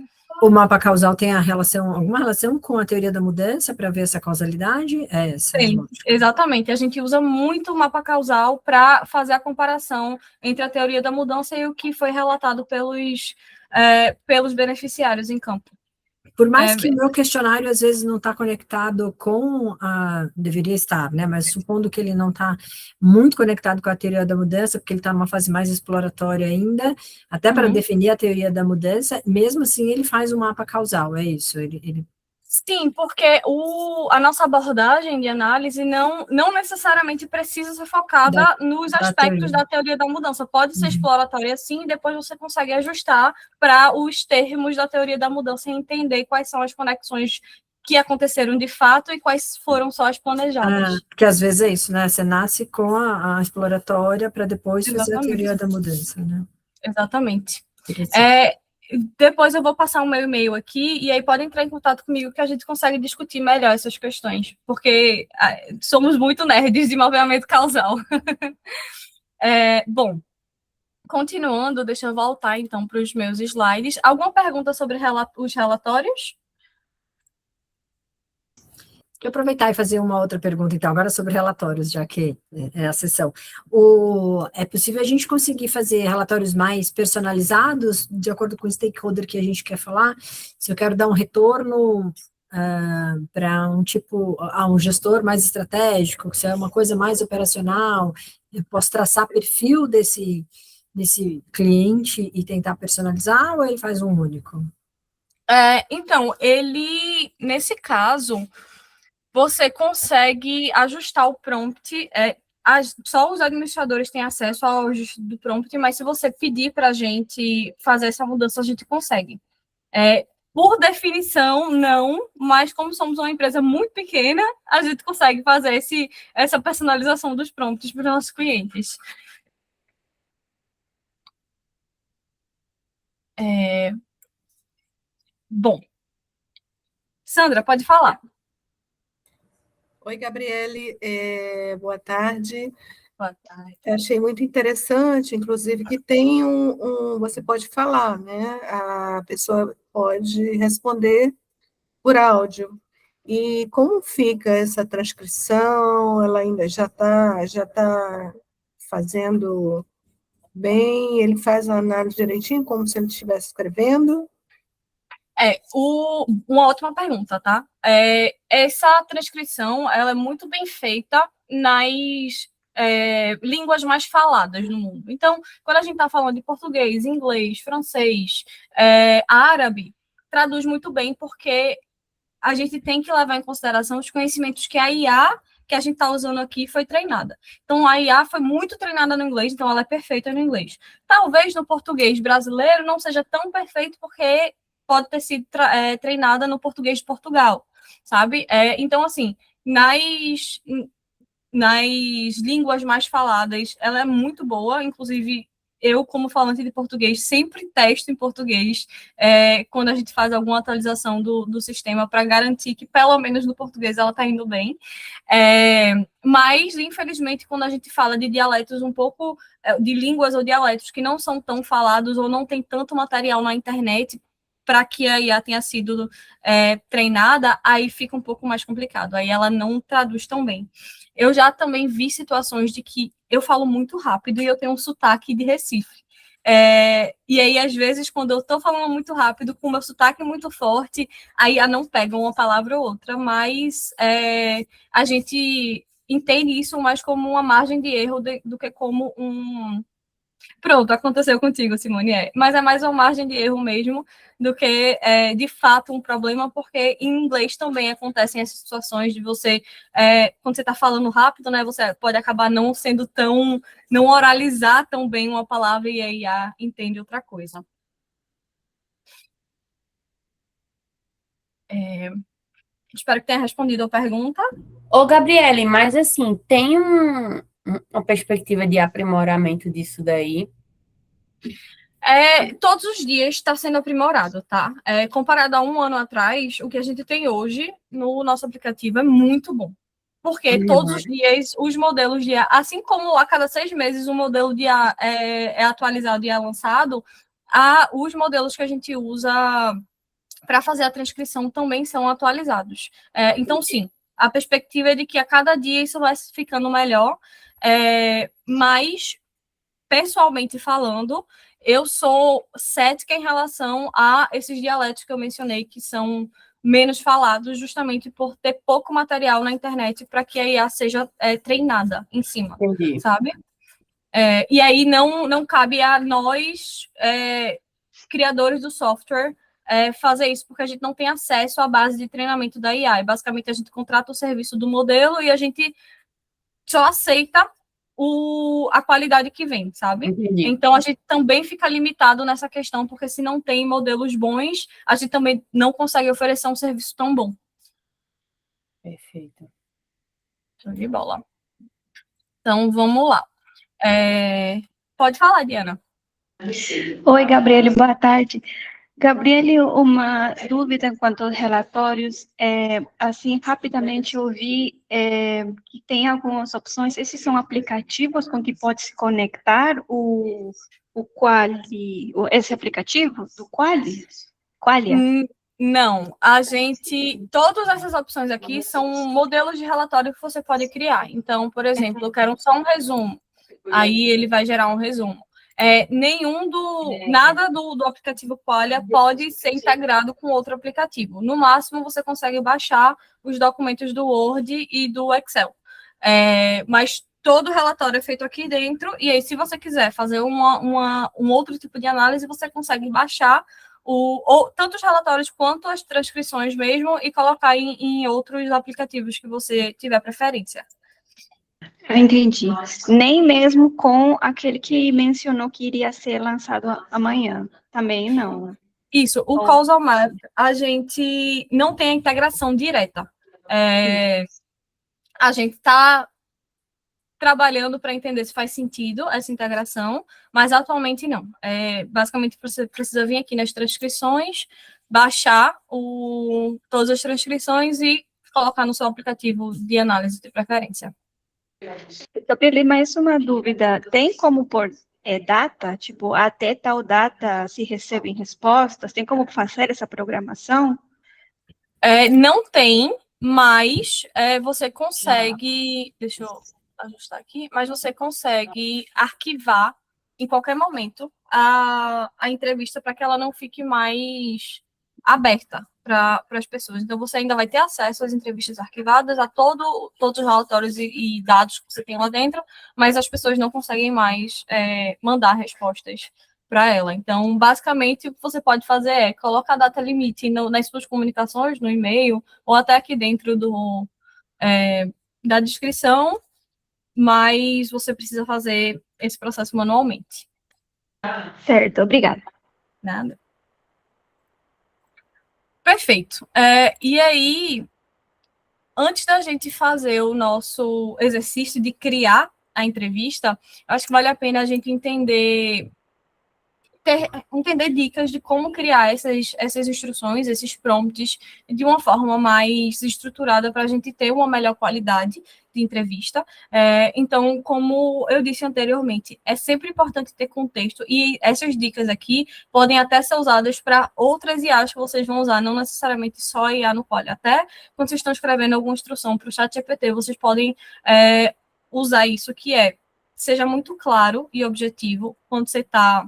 O mapa causal tem alguma relação com a teoria da mudança para ver essa causalidade?
Sim, exatamente. A gente usa muito o mapa causal para fazer a comparação entre a teoria da mudança e o que foi relatado pelos beneficiários em campo.
Por mais que o meu questionário, às vezes, não está conectado deveria estar, né, mas supondo que ele não está muito conectado com a teoria da mudança, porque ele está numa fase mais exploratória ainda, até para definir a teoria da mudança, mesmo assim ele faz um mapa causal, é isso?
Sim, porque a nossa abordagem de análise não necessariamente precisa ser focada nos aspectos da teoria da mudança. Pode ser exploratória, sim, e depois você consegue ajustar para os termos da teoria da mudança e entender quais são as conexões que aconteceram de fato e quais foram só as planejadas.
Porque às vezes é isso, né? Você nasce com a exploratória para depois fazer a teoria da mudança, né?
Exatamente. Depois eu vou passar o meu e-mail aqui, e aí podem entrar em contato comigo que a gente consegue discutir melhor essas questões, porque somos muito nerds de mapeamento causal. Bom, Continuando, deixa eu voltar então para os meus slides. Alguma pergunta sobre os relatórios?
Vou aproveitar e fazer uma outra pergunta, então, agora sobre relatórios, já que é a sessão. É possível a gente conseguir fazer relatórios mais personalizados, de acordo com o stakeholder que a gente quer falar? Se eu quero dar um retorno para um gestor mais estratégico, se é uma coisa mais operacional, eu posso traçar perfil desse cliente e tentar personalizar, ou ele faz um único?
Então, nesse caso, você consegue ajustar o prompt. Só os administradores têm acesso ao ajuste do prompt, mas se você pedir para a gente fazer essa mudança, a gente consegue. Por definição, não, mas como somos uma empresa muito pequena, a gente consegue fazer essa personalização dos prompts para os nossos clientes. Bom, Sandra, pode falar.
Oi, Gabriele, boa tarde.
Boa tarde.
Eu achei muito interessante, inclusive, que tem você pode falar, né? A pessoa pode responder por áudio. E como fica essa transcrição? Ela ainda já tá fazendo bem? Ele faz a análise direitinho, como se ele estivesse escrevendo?
Uma ótima pergunta, tá? Essa transcrição, ela é muito bem feita nas línguas mais faladas no mundo. Então, quando a gente está falando de português, inglês, francês, árabe, traduz muito bem, porque a gente tem que levar em consideração os conhecimentos que a IA que a gente está usando aqui foi treinada. Então, a IA foi muito treinada no inglês, então ela é perfeita no inglês. Talvez no português brasileiro não seja tão perfeito, porque pode ter sido treinada no português de Portugal, sabe? Então, assim, nas línguas mais faladas, ela é muito boa, inclusive eu, como falante de português, sempre testo em português quando a gente faz alguma atualização do sistema para garantir que, pelo menos no português, ela está indo bem. Mas, infelizmente, quando a gente fala de dialetos um pouco, de línguas ou dialetos que não são tão falados ou não tem tanto material na internet para que a IA tenha sido treinada, aí fica um pouco mais complicado, aí ela não traduz tão bem. Eu já também vi situações de que eu falo muito rápido e eu tenho um sotaque de Recife. E aí, às vezes, quando eu estou falando muito rápido, com o meu sotaque muito forte, a IA não pega uma palavra ou outra, mas a gente entende isso mais como uma margem de erro do que como um... Pronto, aconteceu contigo, Simone, mas é mais uma margem de erro mesmo do que, de fato, um problema, porque em inglês também acontecem essas situações de você, quando você está falando rápido, né, você pode acabar não sendo não oralizar tão bem uma palavra e aí entende outra coisa. Espero que tenha respondido a pergunta.
Ô, Gabriele, mas assim, tem uma perspectiva de aprimoramento disso daí?
Todos os dias está sendo aprimorado, tá? Comparado a um ano atrás, o que a gente tem hoje no nosso aplicativo é muito bom. Porque todos os dias os modelos de IA, assim como a cada 6 meses o modelo de IA é atualizado e é lançado, os modelos que a gente usa para fazer a transcrição também são atualizados. Então, sim, a perspectiva é de que a cada dia isso vai ficando melhor, mas, pessoalmente falando, eu sou cética em relação a esses dialetos que eu mencionei, que são menos falados, justamente por ter pouco material na internet para que a IA seja treinada em cima,
Entendi.
sabe? E aí não cabe a nós, criadores do software, fazer isso, porque a gente não tem acesso à base de treinamento da IA. Basicamente, a gente contrata o serviço do modelo e a gente só aceita a qualidade que vem, sabe?
Entendi.
Então, a gente também fica limitado nessa questão, porque se não tem modelos bons, a gente também não consegue oferecer um serviço tão bom.
Perfeito.
Show de bola. Então, vamos lá. Pode falar, Diana.
Oi, Gabriele, boa tarde. Gabriele, uma dúvida quanto aos relatórios. Assim, rapidamente eu vi que tem algumas opções. Esses são aplicativos com que pode se conectar esse aplicativo do Quali? Qualia?
Não, todas essas opções aqui são modelos de relatório que você pode criar. Então, por exemplo, eu quero só um resumo, aí ele vai gerar um resumo. Nada do aplicativo Qualia pode ser integrado com outro aplicativo. No máximo, você consegue baixar os documentos do Word e do Excel. Mas todo relatório é feito aqui dentro, e aí, se você quiser fazer um outro tipo de análise, você consegue baixar tanto os relatórios quanto as transcrições mesmo e colocar em outros aplicativos que você tiver preferência.
Entendi. Nem mesmo com aquele que mencionou que iria ser lançado amanhã. Também não.
Isso, o Causal Map, a gente não tem a integração direta. A gente está trabalhando para entender se faz sentido essa integração, mas atualmente não. Basicamente, você precisa vir aqui nas transcrições, baixar todas as transcrições e colocar no seu aplicativo de análise de preferência.
Gabriele, mais uma dúvida. Tem como pôr data? Tipo, até tal data se recebem respostas? Tem como fazer essa programação?
Não tem, mas você consegue... Deixa eu ajustar aqui. Mas você consegue arquivar em qualquer momento a entrevista para que ela não fique mais aberta para as pessoas. Então, você ainda vai ter acesso às entrevistas arquivadas, a todos os relatórios e dados que você tem lá dentro, mas as pessoas não conseguem mais mandar respostas para ela. Então, basicamente, o que você pode fazer é colocar a data limite nas suas comunicações, no e-mail, ou até aqui dentro da descrição, mas você precisa fazer esse processo manualmente.
Certo, obrigada.
Nada. Perfeito. E aí, antes da gente fazer o nosso exercício de criar a entrevista, acho que vale a pena a gente entender dicas de como criar essas instruções, esses prompts, de uma forma mais estruturada para a gente ter uma melhor qualidade de entrevista. Então, como eu disse anteriormente, é sempre importante ter contexto, e essas dicas aqui podem até ser usadas para outras IAs que vocês vão usar, não necessariamente só a IA no Qualia. Até quando vocês estão escrevendo alguma instrução para o ChatGPT, vocês podem usar isso, que seja muito claro e objetivo quando você está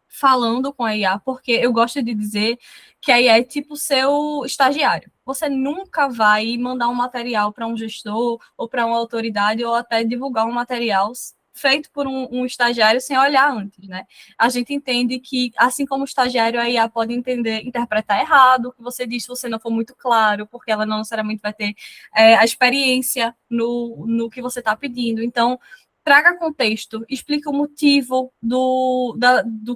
falando com a IA, porque eu gosto de dizer que a IA é tipo seu estagiário. Você nunca vai mandar um material para um gestor ou para uma autoridade, ou até divulgar um material feito por um estagiário sem olhar antes, né? A gente entende que, assim como o estagiário, a IA pode interpretar errado o que você diz se você não for muito claro, porque ela não necessariamente vai ter a experiência no que você está pedindo. Então, traga contexto, explique o motivo do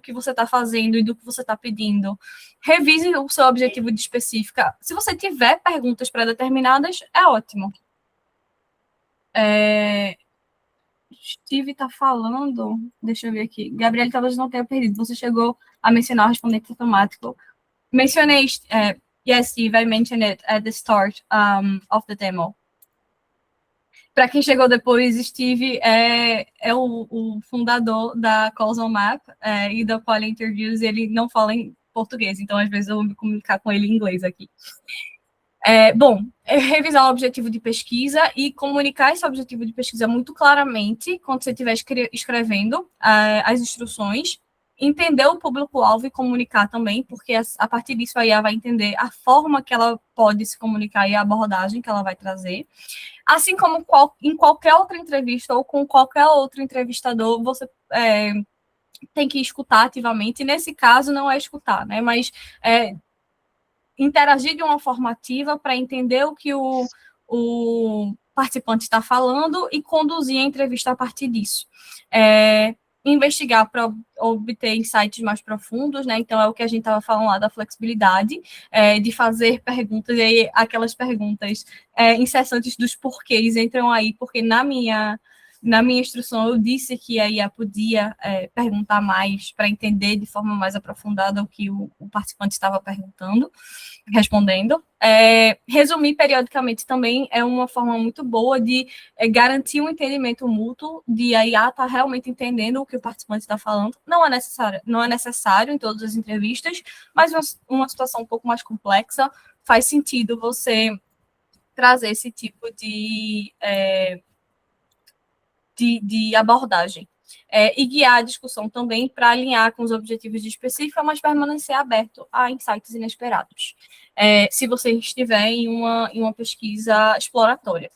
que você está fazendo e do que você está pedindo. Revise o seu objetivo de específica. Se você tiver perguntas pré-determinadas, é ótimo. Steve está falando... Deixa eu ver aqui. Gabriel talvez não tenha perdido. Você chegou a mencionar o respondente automático. Mencionei... yes, Steve, I mentioned it at the start of the demo. Para quem chegou depois, Steve é o fundador da Causal Map e da Qualia Interviews, e ele não fala em português, então às vezes eu vou me comunicar com ele em inglês aqui. Revisar o objetivo de pesquisa e comunicar esse objetivo de pesquisa muito claramente quando você estiver escrevendo as instruções, entender o público-alvo e comunicar também, porque a partir disso a IA vai entender a forma que ela pode se comunicar e a abordagem que ela vai trazer. Assim como em qualquer outra entrevista ou com qualquer outro entrevistador, você tem que escutar ativamente. E nesse caso, não é escutar, né? Mas interagir de uma forma ativa para entender o que o participante está falando e conduzir a entrevista a partir disso. Investigar para obter insights mais profundos, né? Então, é o que a gente estava falando lá da flexibilidade, de fazer perguntas, e aí aquelas perguntas incessantes dos porquês entram aí, porque na minha Na minha instrução, eu disse que a IA podia perguntar mais para entender de forma mais aprofundada o que o participante estava respondendo. Resumir periodicamente também é uma forma muito boa de garantir um entendimento mútuo, de a IA estar realmente entendendo o que o participante está falando. Não é necessário em todas as entrevistas, mas uma situação um pouco mais complexa, faz sentido você trazer esse tipo de abordagem. E guiar a discussão também para alinhar com os objetivos de específica, mas permanecer aberto a insights inesperados. Se você estiver em uma pesquisa exploratória.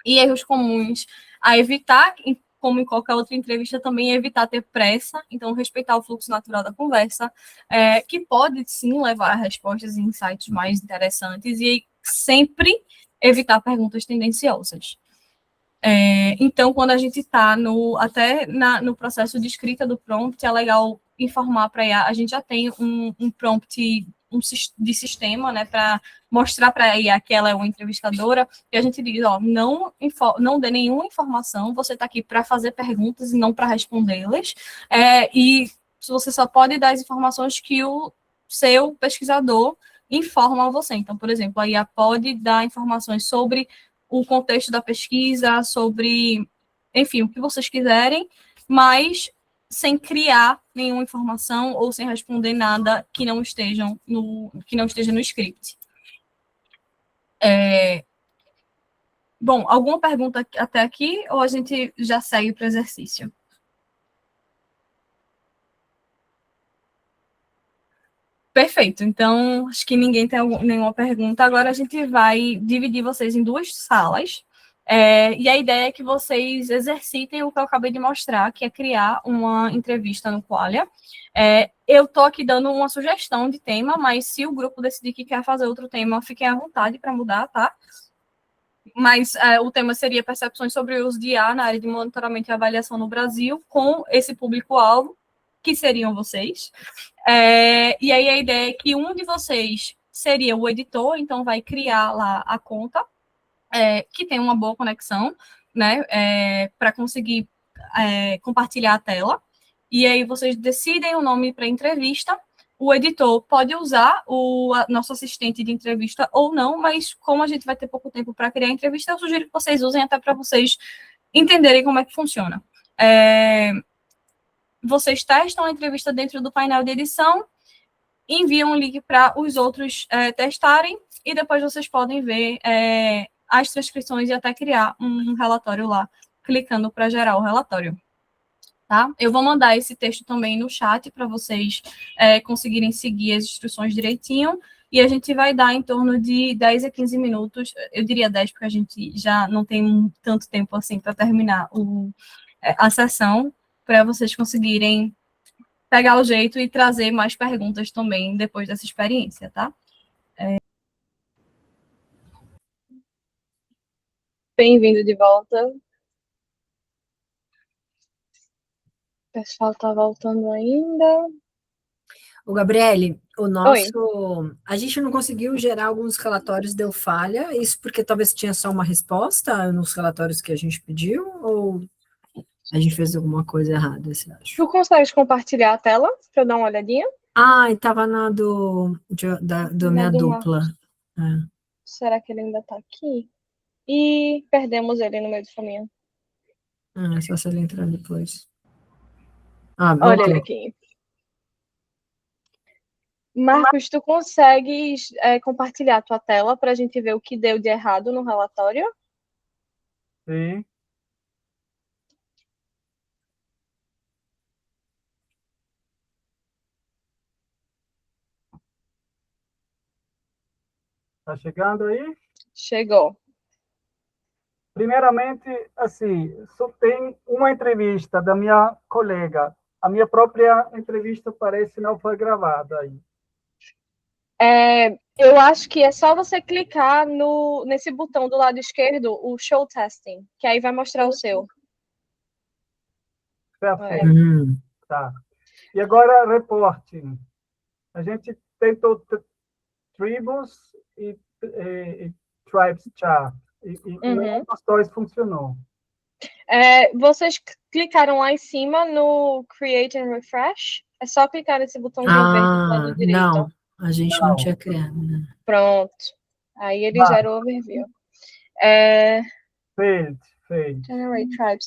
E erros comuns a evitar, como em qualquer outra entrevista, também é evitar ter pressa, então respeitar o fluxo natural da conversa, que pode sim levar a respostas e insights mais interessantes, e sempre evitar perguntas tendenciosas. Então, quando a gente está no processo de escrita do prompt, é legal informar para a IA, a gente já tem um prompt de sistema, né, para mostrar para a IA que ela é uma entrevistadora, e a gente diz, não dê nenhuma informação, você está aqui para fazer perguntas e não para respondê-las, e você só pode dar as informações que o seu pesquisador informa a você. Então, por exemplo, a IA pode dar informações sobre o contexto da pesquisa, sobre, enfim, o que vocês quiserem, mas sem criar nenhuma informação ou sem responder nada que não esteja no script. Bom, alguma pergunta até aqui, ou a gente já segue para o exercício? Perfeito, então acho que ninguém tem nenhuma pergunta. Agora a gente vai dividir vocês em duas salas, e a ideia é que vocês exercitem o que eu acabei de mostrar, que é criar uma entrevista no Qualia. Eu estou aqui dando uma sugestão de tema, mas se o grupo decidir que quer fazer outro tema, fiquem à vontade para mudar, tá? Mas o tema seria percepções sobre o uso de IA na área de monitoramento e avaliação no Brasil, com esse público-alvo, que seriam vocês. E aí a ideia é que um de vocês seria o editor, então vai criar lá a conta, que tem uma boa conexão, né, para conseguir compartilhar a tela. E aí vocês decidem o nome para a entrevista. O editor pode usar o nosso assistente de entrevista ou não, mas como a gente vai ter pouco tempo para criar a entrevista, eu sugiro que vocês usem até para vocês entenderem como é que funciona. Vocês testam a entrevista dentro do painel de edição, enviam o link para os outros testarem, e depois vocês podem ver as transcrições e até criar um relatório lá, clicando para gerar o relatório. Tá? Eu vou mandar esse texto também no chat para vocês conseguirem seguir as instruções direitinho, e a gente vai dar em torno de 10 a 15 minutos, eu diria 10, porque a gente já não tem tanto tempo assim para terminar a sessão, para vocês conseguirem pegar o jeito e trazer mais perguntas também depois dessa experiência, tá? Bem-vindo de volta. O pessoal está voltando ainda.
O Gabriele, a gente não conseguiu gerar alguns relatórios, deu falha, isso porque talvez tinha só uma resposta nos relatórios que a gente pediu, ou a gente fez alguma coisa errada, você acha?
Tu consegue compartilhar a tela para eu dar uma olhadinha?
Estava na do minha dupla.
Será que ele ainda está aqui? E perdemos ele no meio do caminho.
Só se ele entrar depois.
Olha ele aqui. Marcos, tu consegues compartilhar a tua tela para a gente ver o que deu de errado no relatório?
Sim. Tá chegando aí?
Chegou.
Primeiramente, assim, só tem uma entrevista da minha colega. A minha própria entrevista parece não foi gravada aí.
Eu acho que é só você clicar nesse botão do lado esquerdo, o Show Testing, que aí vai mostrar o seu.
Perfeito. Tá. E agora, reporting. A gente tentou tribos e tribes chart. E nenhum dos dois funcionou.
Vocês clicaram lá em cima no Create and Refresh? É só clicar nesse botãozinho verde do lado direito.
Não, a gente não tinha criado, né?
Pronto. Aí ele gera o overview.
Fez.
Generate Tribes.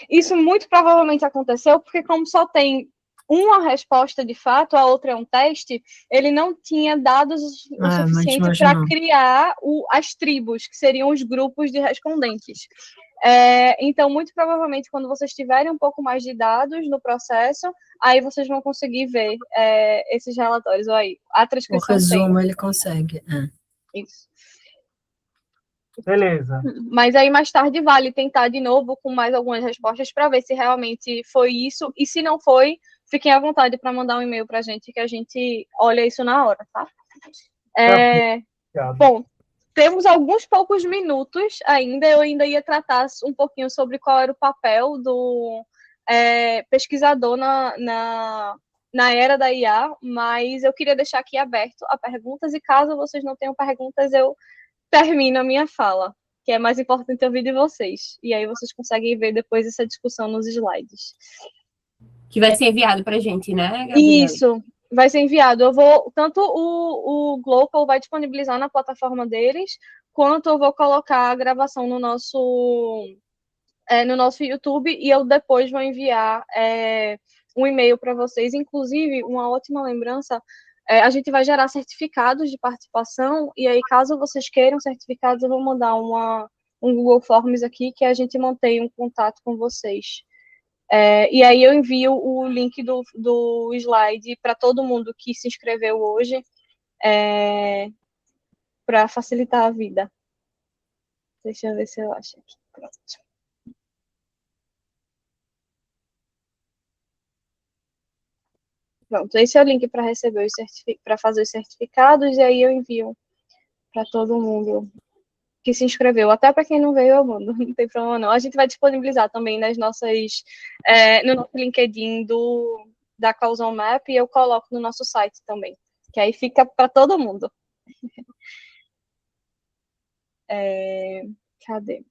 Isso muito provavelmente aconteceu porque, como só tem uma resposta de fato, a outra é um teste, ele não tinha dados o suficiente para criar as tribos, que seriam os grupos de respondentes. Então, muito provavelmente, quando vocês tiverem um pouco mais de dados no processo, aí vocês vão conseguir ver esses relatórios. Ou aí, a transcrição
o resumo ele consegue.
Isso.
Beleza.
Mas aí mais tarde vale tentar de novo com mais algumas respostas para ver se realmente foi isso. E se não foi, fiquem à vontade para mandar um e-mail para a gente, que a gente olha isso na hora, tá? Bom, temos alguns poucos minutos ainda. Eu ainda ia tratar um pouquinho sobre qual era o papel do pesquisador na era da IA, mas eu queria deixar aqui aberto a perguntas, e caso vocês não tenham perguntas, eu termino a minha fala, que é mais importante ouvir de vocês. E aí vocês conseguem ver depois essa discussão nos slides.
Que vai ser enviado para a gente, né, Gabriela?
Isso, vai ser enviado. Eu vou, tanto o Global vai disponibilizar na plataforma deles, quanto eu vou colocar a gravação no nosso YouTube, e eu depois vou enviar um e-mail para vocês. Inclusive, uma ótima lembrança, a gente vai gerar certificados de participação, e aí, caso vocês queiram certificados, eu vou mandar um Google Forms aqui, que a gente mantém um contato com vocês. E aí eu envio o link do slide para todo mundo que se inscreveu hoje, para facilitar a vida. Deixa eu ver se eu acho aqui. Pronto. Pronto, esse é o link para receber para fazer os certificados, e aí eu envio para todo mundo que se inscreveu. Até para quem não veio, eu mando, não tem problema não. A gente vai disponibilizar também nas nossas, no nosso LinkedIn da Causal Map, e eu coloco no nosso site também, que aí fica para todo mundo. Cadê?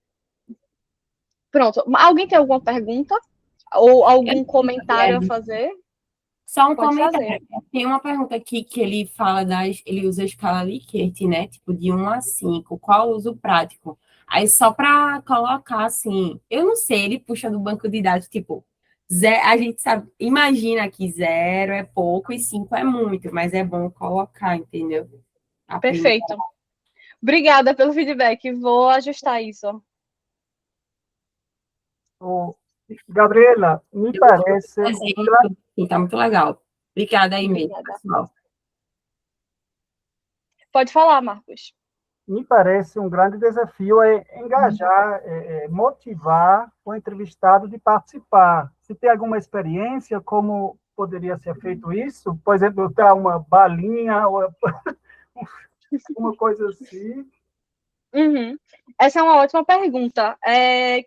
Pronto. Alguém tem alguma pergunta? Ou algum comentário a fazer?
Só um
Pode
comentário.
fazer.
Tem uma pergunta aqui que ele fala ele usa a escala Likert, né? Tipo, de 1 a 5. Qual o uso prático? Aí, só para colocar, assim, eu não sei, ele puxa do banco de dados, tipo, a gente sabe, imagina que 0 é pouco e 5 é muito, mas é bom colocar, entendeu?
Perfeito. Obrigada pelo feedback. Vou ajustar isso.
Gabriela, me parece...
Tá muito legal. Obrigada aí mesmo, pessoal.
Pode falar, Marcos.
Me parece um grande desafio engajar, motivar o entrevistado de participar. Se tem alguma experiência, como poderia ser feito isso? Por exemplo, dar uma balinha, ou uma coisa assim.
Uhum. Essa é uma ótima pergunta.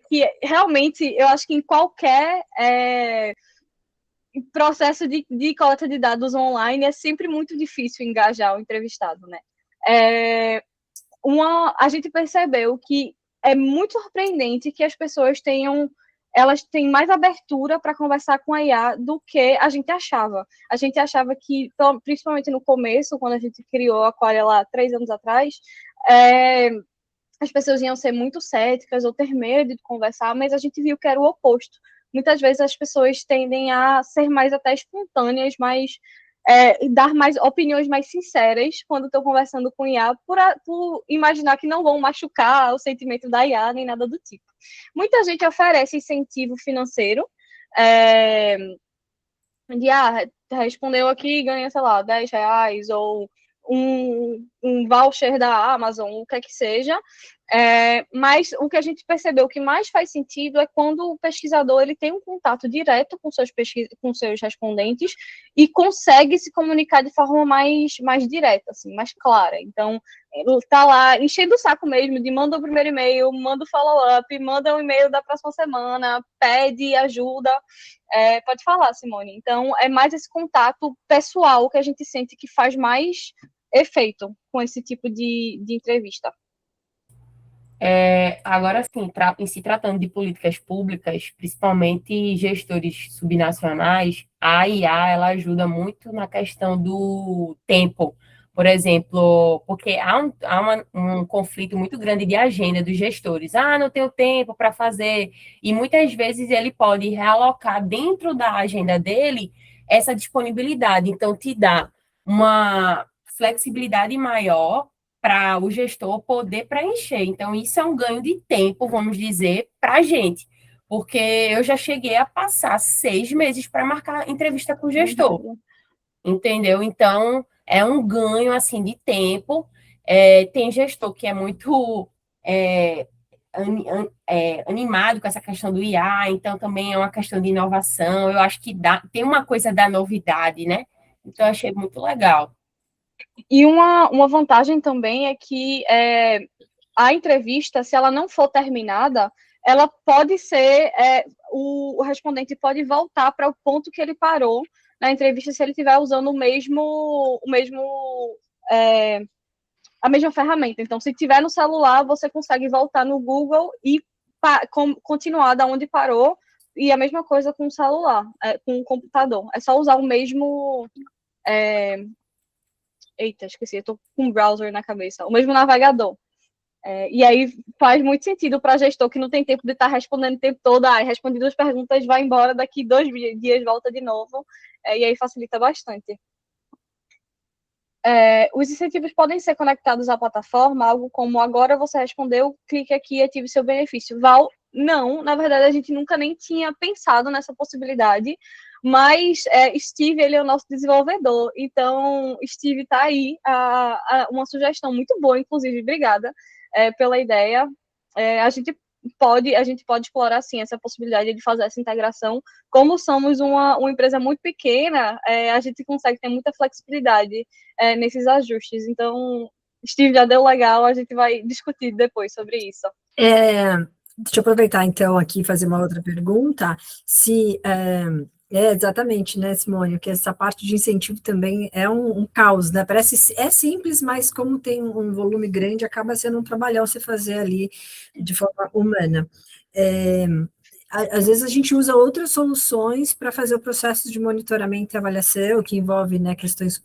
Que realmente, eu acho que em qualquer processo de coleta de dados online é sempre muito difícil engajar o entrevistado, né? A gente percebeu que é muito surpreendente que as pessoas elas têm mais abertura para conversar com a IA do que a gente achava. A gente achava que, principalmente no começo, quando a gente criou a Qualia lá 3 anos atrás, as pessoas iam ser muito céticas ou ter medo de conversar, mas a gente viu que era o oposto. Muitas vezes as pessoas tendem a ser mais até espontâneas, dar mais opiniões mais sinceras quando estão conversando com IA, por imaginar que não vão machucar o sentimento da IA, nem nada do tipo. Muita gente oferece incentivo financeiro, respondeu aqui, ganha, sei lá, R$10, ou um voucher da Amazon, o que é que seja, mas o que a gente percebeu que mais faz sentido é quando o pesquisador ele tem um contato direto com seus respondentes e consegue se comunicar de forma mais direta, assim, mais clara. Então, ele está lá enchendo o saco mesmo de manda o primeiro e-mail, manda o follow-up, manda um e-mail da próxima semana, pede ajuda. Pode falar, Simone. Então, é mais esse contato pessoal que a gente sente que faz mais efeito com esse tipo de entrevista.
Agora sim, em se tratando de políticas públicas, principalmente gestores subnacionais, a IA ela ajuda muito na questão do tempo. Por exemplo, porque há um conflito muito grande de agenda dos gestores. Ah, não tenho tempo para fazer. E muitas vezes ele pode realocar dentro da agenda dele essa disponibilidade. Então, te dá uma flexibilidade maior para o gestor poder preencher. Então, isso é um ganho de tempo, vamos dizer, para a gente. Porque eu já cheguei a passar 6 meses para marcar entrevista com o gestor. Entendeu? Então, é um ganho, assim, de tempo. Tem gestor que é muito animado com essa questão do IA, então também é uma questão de inovação. Eu acho que tem uma coisa da novidade, né? Então, eu achei muito legal.
E uma vantagem também é que a entrevista, se ela não for terminada, ela pode ser, o respondente pode voltar para o ponto que ele parou na entrevista se ele estiver usando a mesma ferramenta. Então, se tiver no celular, você consegue voltar no Google e continuar da onde parou, e a mesma coisa com o celular, com o computador. É só usar o mesmo... Eita, esqueci, eu tô com um browser na cabeça. O mesmo navegador. E aí faz muito sentido para gestor que não tem tempo de estar respondendo o tempo todo. Respondi 2 perguntas, vai embora, daqui 2 dias volta de novo. E aí facilita bastante. Os incentivos podem ser conectados à plataforma, algo como agora você respondeu, clique aqui e ative seu benefício. Val, não, na verdade a gente nunca nem tinha pensado nessa possibilidade, mas Steve, ele é o nosso desenvolvedor, então Steve está aí, uma sugestão muito boa, inclusive, obrigada pela ideia. A gente pode explorar, sim, essa possibilidade de fazer essa integração. Como somos uma empresa muito pequena, a gente consegue ter muita flexibilidade nesses ajustes. Então, Steve, já deu legal, a gente vai discutir depois sobre isso.
Deixa eu aproveitar, então, aqui e fazer uma outra pergunta. Se... exatamente, né, Simone, que essa parte de incentivo também é um caos, né, parece, simples, mas como tem um volume grande, acaba sendo um trabalhão você fazer ali de forma humana. Às vezes a gente usa outras soluções para fazer o processo de monitoramento e avaliação, que envolve, né, questões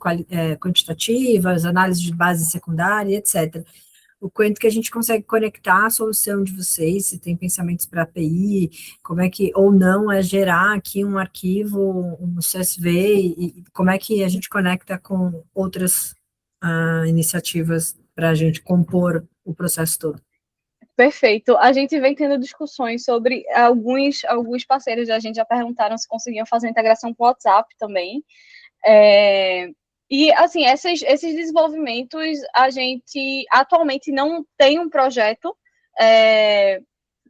quantitativas, análise de base secundária, etc. O quanto que a gente consegue conectar a solução de vocês, se tem pensamentos para API, como é que, ou não, gerar aqui um arquivo, um CSV, e como é que a gente conecta com outras iniciativas para a gente compor o processo todo.
Perfeito. A gente vem tendo discussões sobre alguns parceiros da gente já perguntaram se conseguiam fazer integração com o WhatsApp também. E, assim, esses desenvolvimentos, a gente atualmente não tem um projeto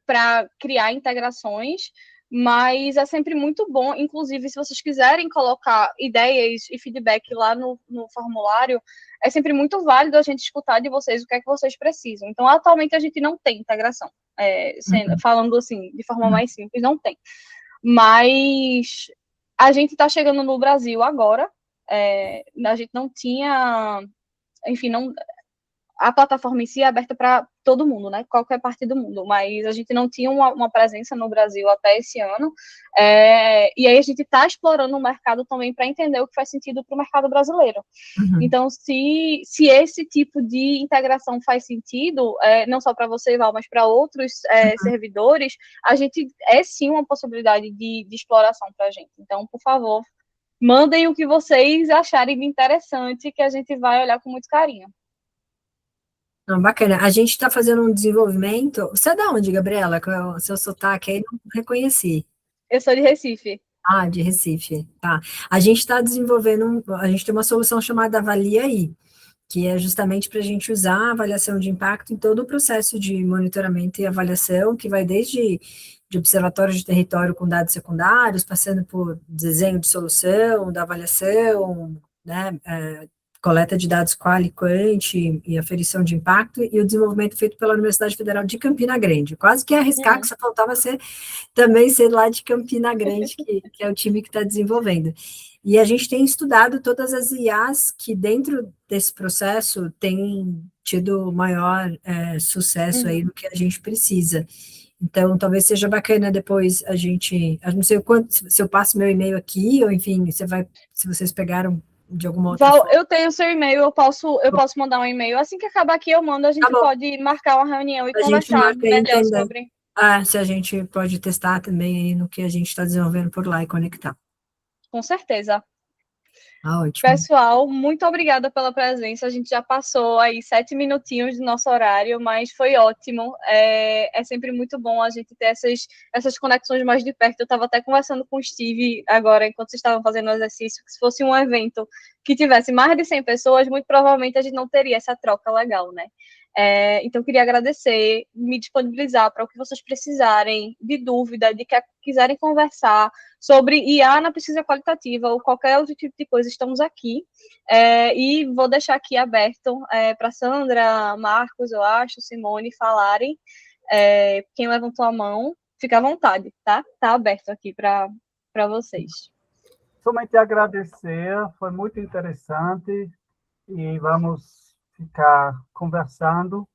para criar integrações, mas é sempre muito bom, inclusive, se vocês quiserem colocar ideias e feedback lá no formulário, é sempre muito válido a gente escutar de vocês o que é que vocês precisam. Então, atualmente, a gente não tem integração, falando assim, de forma mais simples, não tem. Mas a gente está chegando no Brasil agora, a gente não tinha, enfim, a plataforma em si é aberta para todo mundo, né? Qualquer parte do mundo, mas a gente não tinha uma presença no Brasil até esse ano, e aí a gente está explorando o mercado também para entender o que faz sentido para o mercado brasileiro. Então, se esse tipo de integração faz sentido, não só para você, Val, mas para outros servidores, a gente sim uma possibilidade de exploração para a gente. Então, por favor, mandem o que vocês acharem interessante, que a gente vai olhar com muito carinho.
Não, bacana. A gente está fazendo um desenvolvimento... Você é de onde, Gabriela? Com o seu sotaque aí, não reconheci.
Eu sou de Recife.
De Recife, tá. A gente está desenvolvendo, a gente tem uma solução chamada Avalia aí, que é justamente para a gente usar a avaliação de impacto em todo o processo de monitoramento e avaliação, que vai desde de observatório de território com dados secundários, passando por desenho de solução, da avaliação, né, coleta de dados quali, quant e aferição de impacto, e o desenvolvimento feito pela Universidade Federal de Campina Grande. Quase que arriscar, que só faltava também ser lá de Campina Grande, que é o time que está desenvolvendo. E a gente tem estudado todas as IAs que dentro desse processo têm tido maior sucesso aí no que a gente precisa. Então, talvez seja bacana depois a gente, eu não sei o quanto, se eu passo meu e-mail aqui, ou enfim, se vocês pegaram de alguma outra
Val,
forma.
eu tenho seu e-mail, eu posso mandar um e-mail. Assim que acabar aqui, eu mando, a gente pode marcar uma reunião e
A gente
conversar
marca e
melhor
entender.
sobre.
Se a gente pode testar também aí no que a gente está desenvolvendo por lá e conectar.
Com certeza.
Ótimo.
Pessoal, muito obrigada pela presença. A gente já passou aí 7 minutinhos do nosso horário, mas foi ótimo. É sempre muito bom a gente ter essas conexões mais de perto. Eu estava até conversando com o Steve agora, enquanto vocês estavam fazendo o exercício, que se fosse um evento que tivesse mais de 100 pessoas, muito provavelmente a gente não teria essa troca legal, né? Então, queria agradecer, me disponibilizar para o que vocês precisarem, de dúvida, de que quiserem conversar sobre IA na pesquisa qualitativa ou qualquer outro tipo de coisa, estamos aqui. E vou deixar aqui aberto para Sandra, Marcos, eu acho, Simone falarem. Quem levantou a mão, fica à vontade, tá? Tá aberto aqui para vocês.
Somente agradecer, foi muito interessante e vamos ficar conversando.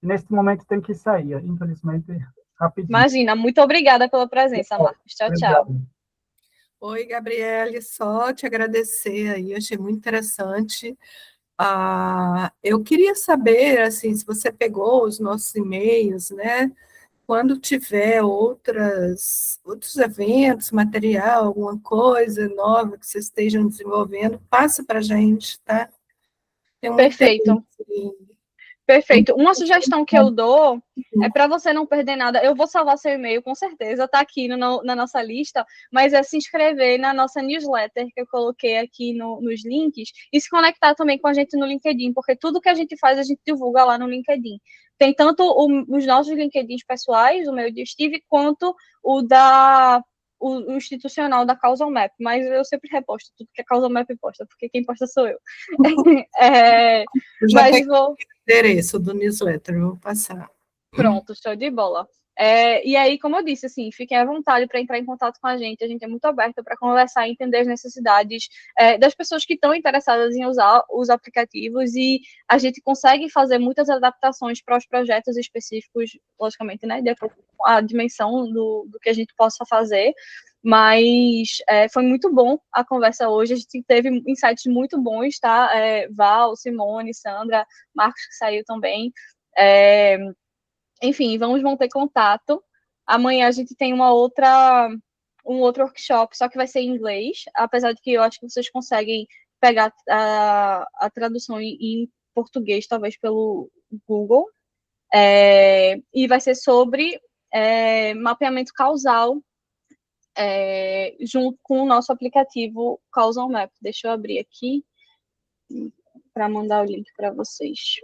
Neste momento tem que sair, infelizmente, rapidinho.
Imagina, muito obrigada pela presença, Marcos. Tchau, tchau.
Oi, Gabriele, só te agradecer aí, achei muito interessante. Eu queria saber, assim, se você pegou os nossos e-mails, né? Quando tiver outros eventos, material, alguma coisa nova que vocês estejam desenvolvendo, passa para a gente, tá?
Perfeito. Perfeito. Uma sugestão que eu dou é para você não perder nada. Eu vou salvar seu e-mail, com certeza, está aqui na nossa lista, mas é se inscrever na nossa newsletter, que eu coloquei aqui nos links, e se conectar também com a gente no LinkedIn, porque tudo que a gente faz, a gente divulga lá no LinkedIn. Tem tanto os nossos LinkedIns pessoais, o meu de Steve, quanto o institucional da Causal Map, mas eu sempre reposto tudo que a Causal Map posta, porque quem posta sou eu.
Eu já peguei o endereço do newsletter, vou passar.
Pronto, show de bola. E aí, como eu disse, assim, fiquem à vontade para entrar em contato com a gente é muito aberto para conversar e entender as necessidades das pessoas que estão interessadas em usar os aplicativos, e a gente consegue fazer muitas adaptações para os projetos específicos, logicamente, né, de acordo com a dimensão do que a gente possa fazer, mas foi muito bom a conversa hoje, a gente teve insights muito bons, tá? Val, Simone, Sandra, Marcos que saiu também, enfim, vamos manter contato. Amanhã a gente tem um outro workshop, só que vai ser em inglês, apesar de que eu acho que vocês conseguem pegar a tradução em português, talvez pelo Google. E vai ser sobre mapeamento causal, junto com o nosso aplicativo Causal Map. Deixa eu abrir aqui para mandar o link para vocês.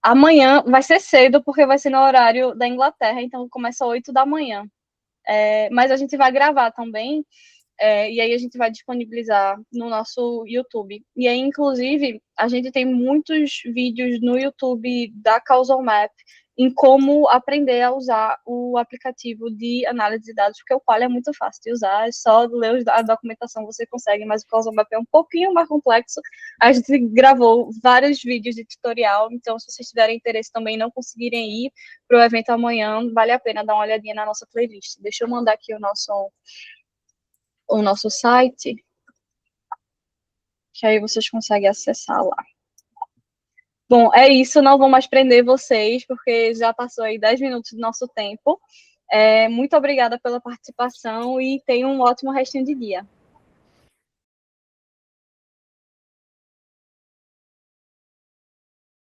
Amanhã vai ser cedo, porque vai ser no horário da Inglaterra, então começa às 8 da manhã. Mas a gente vai gravar também, e aí a gente vai disponibilizar no nosso YouTube. E aí, inclusive, a gente tem muitos vídeos no YouTube da Causal Map em como aprender a usar o aplicativo de análise de dados, porque o Qualia é muito fácil de usar, é só ler a documentação você consegue, mas o Causal Map é um pouquinho mais complexo. A gente gravou vários vídeos de tutorial, então se vocês tiverem interesse também e não conseguirem ir para o evento amanhã, vale a pena dar uma olhadinha na nossa playlist. Deixa eu mandar aqui o nosso site, que aí vocês conseguem acessar lá. Bom, é isso, não vou mais prender vocês, porque já passou aí 10 minutos do nosso tempo. Muito obrigada pela participação e tenham um ótimo restinho de dia.